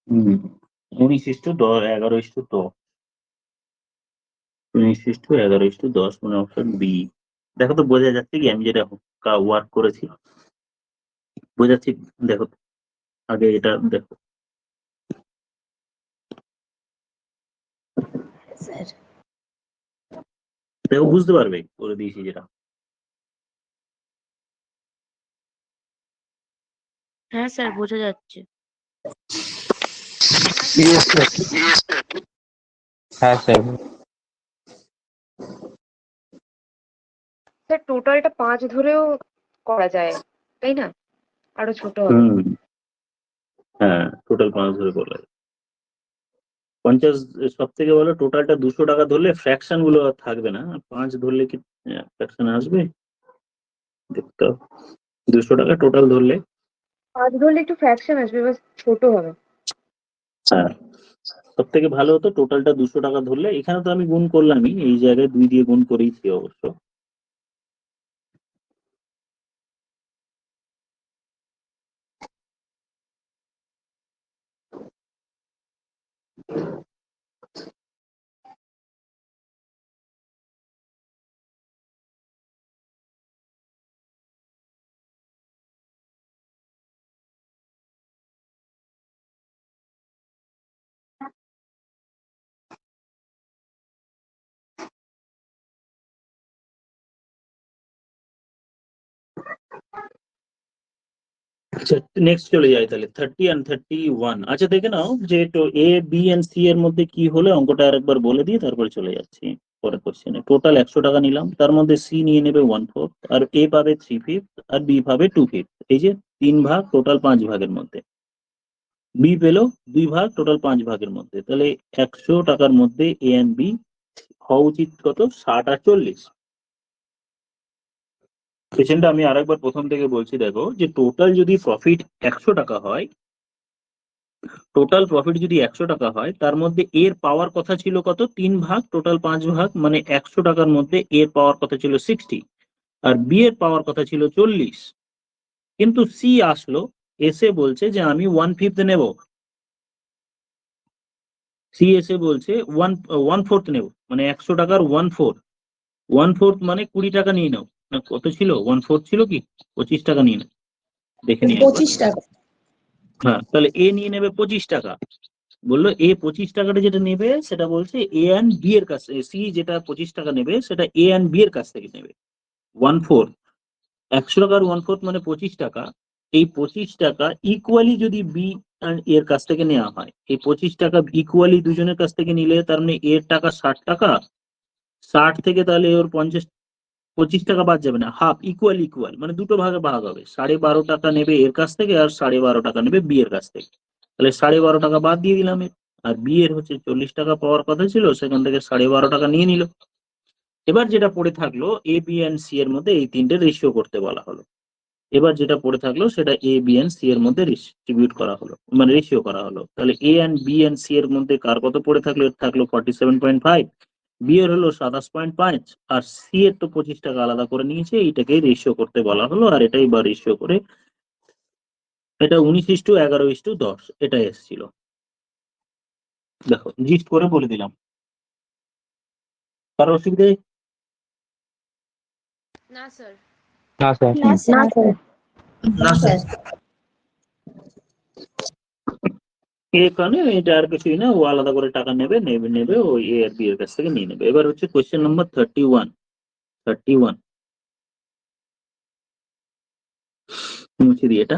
হুম 19:11:10 19:11:10 মানে অপশন বি। দেখো তো বোঝা যাচ্ছে কি আমি যেটা ওয়ার্ক করেছি বোঝাচ্ছি? দেখো তো, আগে এটা দেখো, স্যার দেখো বুঝতে পারবে করে দিয়েছি যেটা। হ্যাঁ স্যার বোঝা যাচ্ছে। হ্যাঁ স্যার। স্যার টোটালটা 5 ধরেও করা যায় তাই না? আরো ছোট হবে। হুম হ্যাঁ টোটাল 5 ধরে বলা যায়। 50 সব থেকে বলো টোটালটা 200 টাকা ধরলে ফ্র্যাকশন গুলো আর থাকবে না। 5 ধরলে কি ফ্র্যাকশন আসবে? দেখতে হবে। 200 টাকা টোটাল ধরলে 5 ধরলে একটু ফ্র্যাকশন আসবে, বাস ছোট হবে। হ্যাঁ সব থেকে ভালো হতো টোটালটা 200 টাকা ধরলে। এখানে তো আমি গুণ করলামই, এই জায়গায় 2 দিয়ে গুণ করেইছি অবশ্য। আচ্ছা নেক্সট চলে যাই তাহলে 30 and 31। আচ্ছা দেখে নাও যে তো এ বি এন্ড সি এর মধ্যে কি হলে অঙ্কটা আরেকবার বলে দিয়ে তারপরে চলে যাচ্ছি পরের কোশ্চেনে। টোটাল 100 টাকা নিলাম, তার মধ্যে সি নিয়ে নেবে 1/4 আর এ পাবে 3/5 আর বি পাবে 2/5। এই যে 3 ভাগ টোটাল 5 ভাগের মধ্যে, বি পেলো 2 ভাগ টোটাল 5 ভাগের মধ্যে। তাহলে 100 টাকার মধ্যে এ এন্ড বি হওয়া উচিত কত? 60 আর 40। কোশ্চেনটা আমি আরেকবার প্রথম থেকে বলছি, দেখো যে টোটাল যদি প্রফিট 100 টাকা হয়, টোটাল প্রফিট যদি 100 টাকা হয় তার মধ্যে এর পাওয়ার কথা ছিল কত? 3 ভাগ টোটাল 5 ভাগ, মানে 100 টাকার মধ্যে এর পাওয়ার কথা ছিল 60 আর বি এর পাওয়ার কথা ছিল 40। কিন্তু সি আসলো, এসে বলছে যে আমি 1/5 নেব। সি এসে বলছে 1/4 নেব, মানে 100 টাকার 1/4। 1/4 মানে 20 টাকা নিয়ে নাও। না কত ছিল? 1/4 ছিল কি 25 টাকা নিয়ে নাও, দেখে নিয়ে 25 টাকা। হ্যাঁ তাহলে এ নিয়ে নেবে 25 টাকা। বললো এ 25 টাকাটা যেটা নেবে সেটা বলছে এ অ্যান্ড বি এর কাছে, সি যেটা 25 টাকা নেবে সেটা এ অ্যান্ড বি এর কাছ থেকে নেবে 1/4। 100 টাকার 1/4 মানে 25 টাকা। এই 25 টাকা ইকুয়ালি যদি বি এর কাছ থেকে নেওয়া হয়, এই 25 টাকা ইকুয়ালি দুজনের কাছ থেকে নিলে তার মানে এর টাকা 60 টাকা, 60 থেকে তাহলে ওর 25 টাকা বাদ যাবে না, হাফ, ইকুয়াল ইকুয়াল, মানে দুটো ভাগে ভাগ হবে। 12.5 টাকা নেবে এর কাছ থেকে আর 12.5 টাকা নেবে বি এর কাছ থেকে। তাহলে 12.5 টাকা বাদ দিয়ে দিলাম এর। আর বি এর হচ্ছে 40 টাকা পাওয়ার কথা ছিল, সেখান থেকে 12.5 টাকা নিয়ে নিল। এবার যেটা পড়ে থাকলো এ বি এন্ড সি এর মধ্যে এই তিনটে রেশিও করতে বলা হলো। এবার যেটা পড়ে থাকলো সেটা এ বি এন্ড সি এর মধ্যে ডিস্ট্রিবিউট করা হলো, মানে রেশিও করা হলো। তাহলে A and B and C এর মধ্যে কার কত পড়ে থাকলো? এর থাকলো 47.5, বি এর হলো 27.5 আর সি এর তো 25 টাকা আলাদা করে নিয়েছে, এইটাকে রেশিও করতে বলা হলো আর এটাই বা রেশিও করে এটা 19:11:10 এটা এসেছিল। দেখো জিস্ট করে বলে দিলাম, কারো অসুবিধা? না স্যার। না স্যার। না স্যার। না স্যার। এখানে এটা আর কিছুই না, ও আলাদা করে টাকা নেবে নেবে ও এ আর বি এর কাছ থেকে নিয়ে নেবে। এবার হচ্ছে কোয়েশ্চেন নাম্বার 31 মুছে দিই এটা।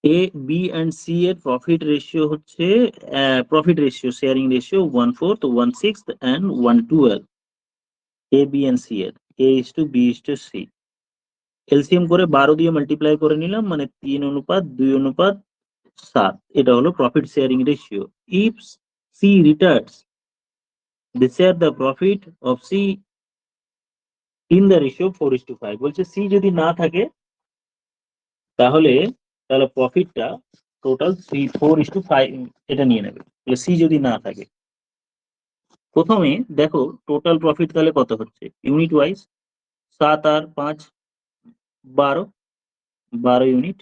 এ বি অ্যান্ড সি এর প্রফিট রেশিও হচ্ছে sharing ratio 1/4, 1/6 and 1/12 A B and C এর, A:B:C। এলসিএম করে 12 দিয়ে মাল্টিপ্লাই করে নিলাম, মানে 3:2:7, এটা হলো profit sharing ratio. If C returns they share the profit of C in the ratio 4:5। বলছে সি যদি না থাকে তাহলে প্রফিটটা টোটাল 4:5 এটা নিয়ে নেবে। সি যদি না থাকে, প্রথমে দেখো টোটাল প্রফিট তাহলে কত হচ্ছে ইউনিট ওয়াইজ, 7 আর 5 12 ইউনিট।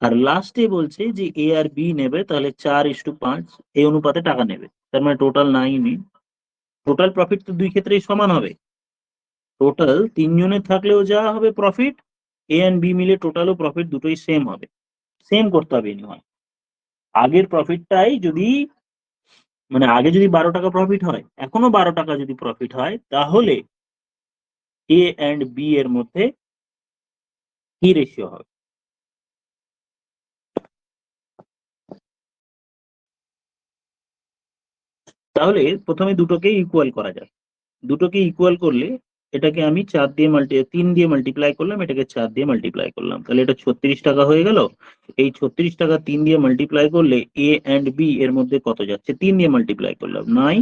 আর লাস্টে বলছে যে এ আর বি নেবে, তাহলে 4:5 এই অনুপাতে টাকা নেবে, তার মানে টোটাল 9 ইউনিট। টোটাল প্রফিট তো দুই ক্ষেত্রেই সমান হবে, টোটাল 3 জনের থাকলেও যা হবে প্রফিট, এ এন্ড বি মিলে টোটাল ও প্রফিট দুটোই সেম হবে, সেম করতে হবে এনিওয়ান। আগের প্রফিটটাই যদি মানে আগে যদি 12 টাকা প্রফিট হয়, এখনো 12 টাকা যদি প্রফিট হয়, তাহলে এ এন্ড বি এর মধ্যে কি রেশিও হবে? তাহলে প্রথমে দুটোকে ইকুয়াল করা যাক। দুটোকে ইকুয়াল করলে এটাকে আমি 3 দিয়ে মাল্টিপ্লাই করলাম, এটাকে 4 দিয়ে মাল্টিপ্লাই করলাম, তাহলে এটা 36 টাকা হয়ে গেল। এই 36 টাকা 3 দিয়ে মাল্টিপ্লাই করলে এ এন্ড বি এর মধ্যে কত যাচ্ছে? 3 দিয়ে মাল্টিপ্লাই করলাম 9,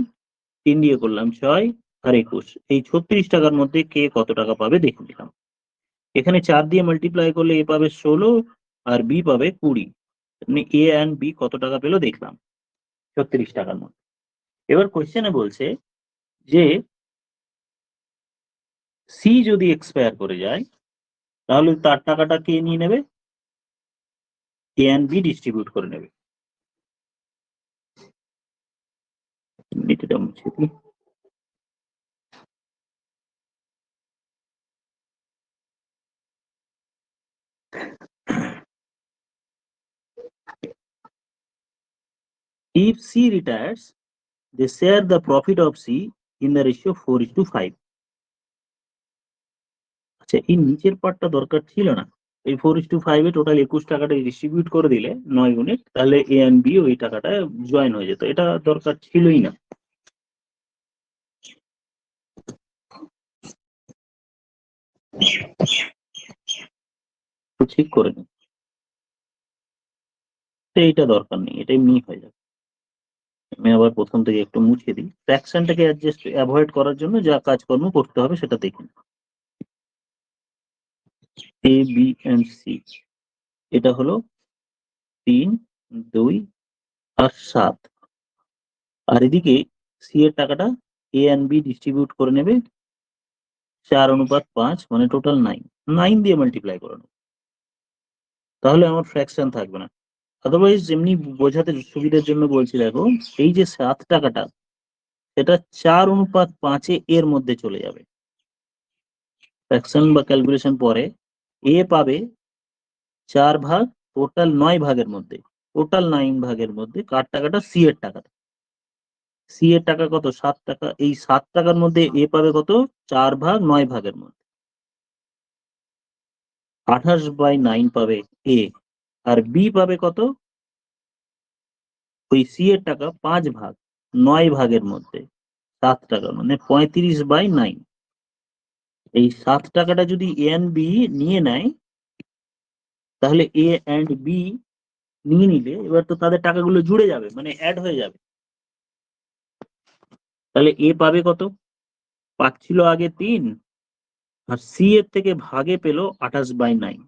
3 দিয়ে করলাম 6 আর 21। এই 36 টাকার মধ্যে কে কত টাকা পাবে দেখে নিলাম। এখানে 4 দিয়ে মাল্টিপ্লাই করলে এ পাবে 16 আর বি পাবে 20, মানে এ এন্ড বি কত টাকা পেলো দেখলাম 36 টাকার মধ্যে। এবার কোশ্চেনে বলছে যে সি যদি এক্সপায়ার করে যায় তাহলে তার টাকাটা কে নিয়ে নেবে? এ এন্ড বি ডিস্ট্রিবিউট করে নেবে। এটা মুছে দিই। If C retires, they share the profit of C in the ratio 4:5। আচ্ছা, এই নিচের পার্টটা দরকার ছিল না। এই 4:5 এ টোটাল 21 টাকাটা ডিস্ট্রিবিউট করে দিলে 9 ইউনিট, তাহলে এ এন্ড বি ওই টাকাটা জয়েন হয়ে যেত, এটা দরকার ছিলই না। তো ঠিক করে নিন, এইটা দরকার নেই, এটা এমনি হয়ে যাবে। আমি আবার প্রথম থেকে একটু মুছে দিই, ফ্র্যাকশনটাকে অ্যাভয়েড করার জন্য যা কাজকর্ম করতে হবে সেটা দেখুন। এ বি এন্ড সি, এটা হলো 3, 2 আর 7, আর এদিকে সি এর টাকাটা এ এন্ড বি ডিস্ট্রিবিউট করে নেবে 4:5, মানে টোটাল 9 দিয়ে মাল্টিপ্লাই করে নেবে, তাহলে আমার ফ্র্যাকশন থাকবে না। আদারওয়াইজ যেমনি বোঝাতে সুবিধার জন্য বলছি, দেখো এই যে 7 টাকাটা এটা 4:5 এর মধ্যে চলে যাবে। ফ্র্যাকশন বা ক্যালকুলেশন পরে এ পাবে 4 ভাগ টোটাল 9 ভাগের মধ্যে, টোটাল 9 ভাগের মধ্যে কার টাকাটা? সি এর টাকাটা। সি এর টাকা কত? 7 টাকা। এই 7 টাকার মধ্যে এ পাবে কত? 4 ভাগ 9 ভাগের মধ্যে 28/9 পাবে এ, আর বি পাবে কত? ওই সি এর টাকা 5 ভাগ 9 ভাগের মধ্যে 7 টাকা, মানে 35/9। এই 7 টাকাটা যদি এ এন্ড বি নিয়ে নেয়, তাহলে এ এন্ড বি নিয়ে নিলে এবার তো তাদের টাকাগুলো জুড়ে যাবে, মানে অ্যাড হয়ে যাবে। তাহলে এ পাবে কত? পাচ্ছিল আগে 3, আর সি এর থেকে ভাগে পেল 28/9।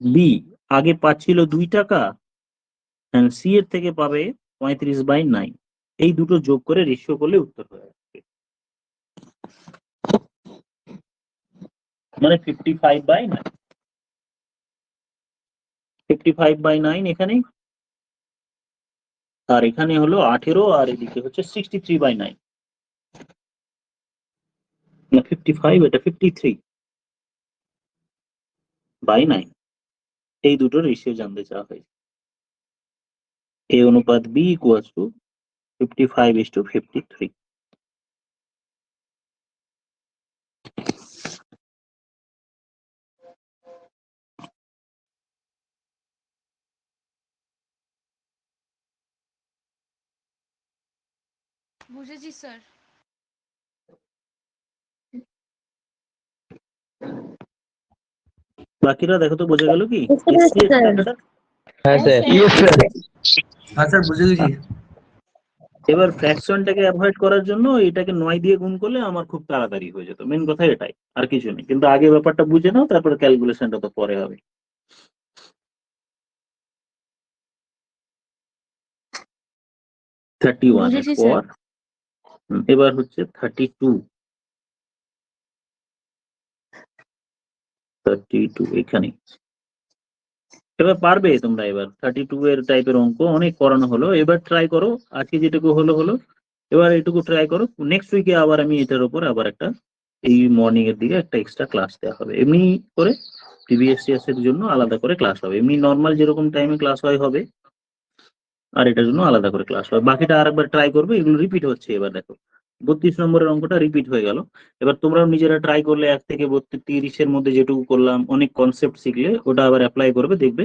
বি আগে পাচ্ছিল 2 টাকা, সি এর থেকে পাবে 35/9। এই দুটো যোগ করে রেশিও করলে উত্তর হয়ে আসবে, মানে 55/9। 55/9 এখানে, আর এখানে হলো 18, আর এদিকে হচ্ছে 63/9। না 55, এটা 53/9। এই দুটো রেশিও জানতে চাওয়া হয়। A অনুপাত B ইকুয়ালস টু 55:53। বুঝেছি স্যার। বাকিরা দেখো তো বোঝা গেল কি? বুঝতে পেরেছি এসছে স্যার। টাকাটা? হ্যাঁ স্যার। হ্যাঁ স্যার বুঝে গেছি। এবার ফ্র্যাকশনটাকে অ্যাভয়েড করার জন্য এটাকে 9 দিয়ে গুণ করলে আমার খুব তাড়াতাড়ি হয়ে যেত, মেন কথা এটাই, আর কিছু নেই। কিন্তু আগে ব্যাপারটা বুঝে নাও, তারপরে ক্যালকুলেশনটা তো পরে হবে। বুঝেছি 31 স্যার। পর এবার হচ্ছে 32 এখানে। এবার পারবে তোমরা, এবার 32 এর টাইপের অঙ্ক অনেক করানো হলো, এবার ট্রাই করো। আজকে যেটুকু হলো হলো, এবার এটুকু ট্রাই করো। নেক্সট উইকে আবার আমি এটার উপর আবার একটা, এই মর্নিং এর দিকে একটা এক্সট্রা ক্লাস দেওয়া হবে। এমনি করে PBSCS এর জন্য আলাদা করে ক্লাস হবে, এমনি নর্মাল যেরকম টাইমে ক্লাস হয় হবে, আর এটার জন্য আলাদা করে ক্লাস হবে। বাকিটা আরেকবার ট্রাই করবে, এগুলো রিপিট হচ্ছে। এবার দেখো 32 নম্বরের অঙ্কটা রিপিট হয়ে গেল। এবার তোমরাও নিজেরা ট্রাই করলে 1 থেকে 30-এর মধ্যে যেটুকু করলাম, অনেক কনসেপ্ট শিখলে ওটা আবার অ্যাপ্লাই করবে, দেখবে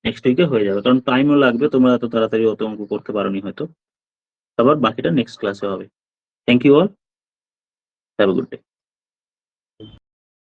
নেক্সট উইকে হয়ে যাবে। কারণ টাইমও লাগবে, তোমরা এত তাড়াতাড়ি অত অঙ্ক করতে পারোনি হয়তো। আবার বাকিটা নেক্সট ক্লাসে হবে। Thank you all, have a good day.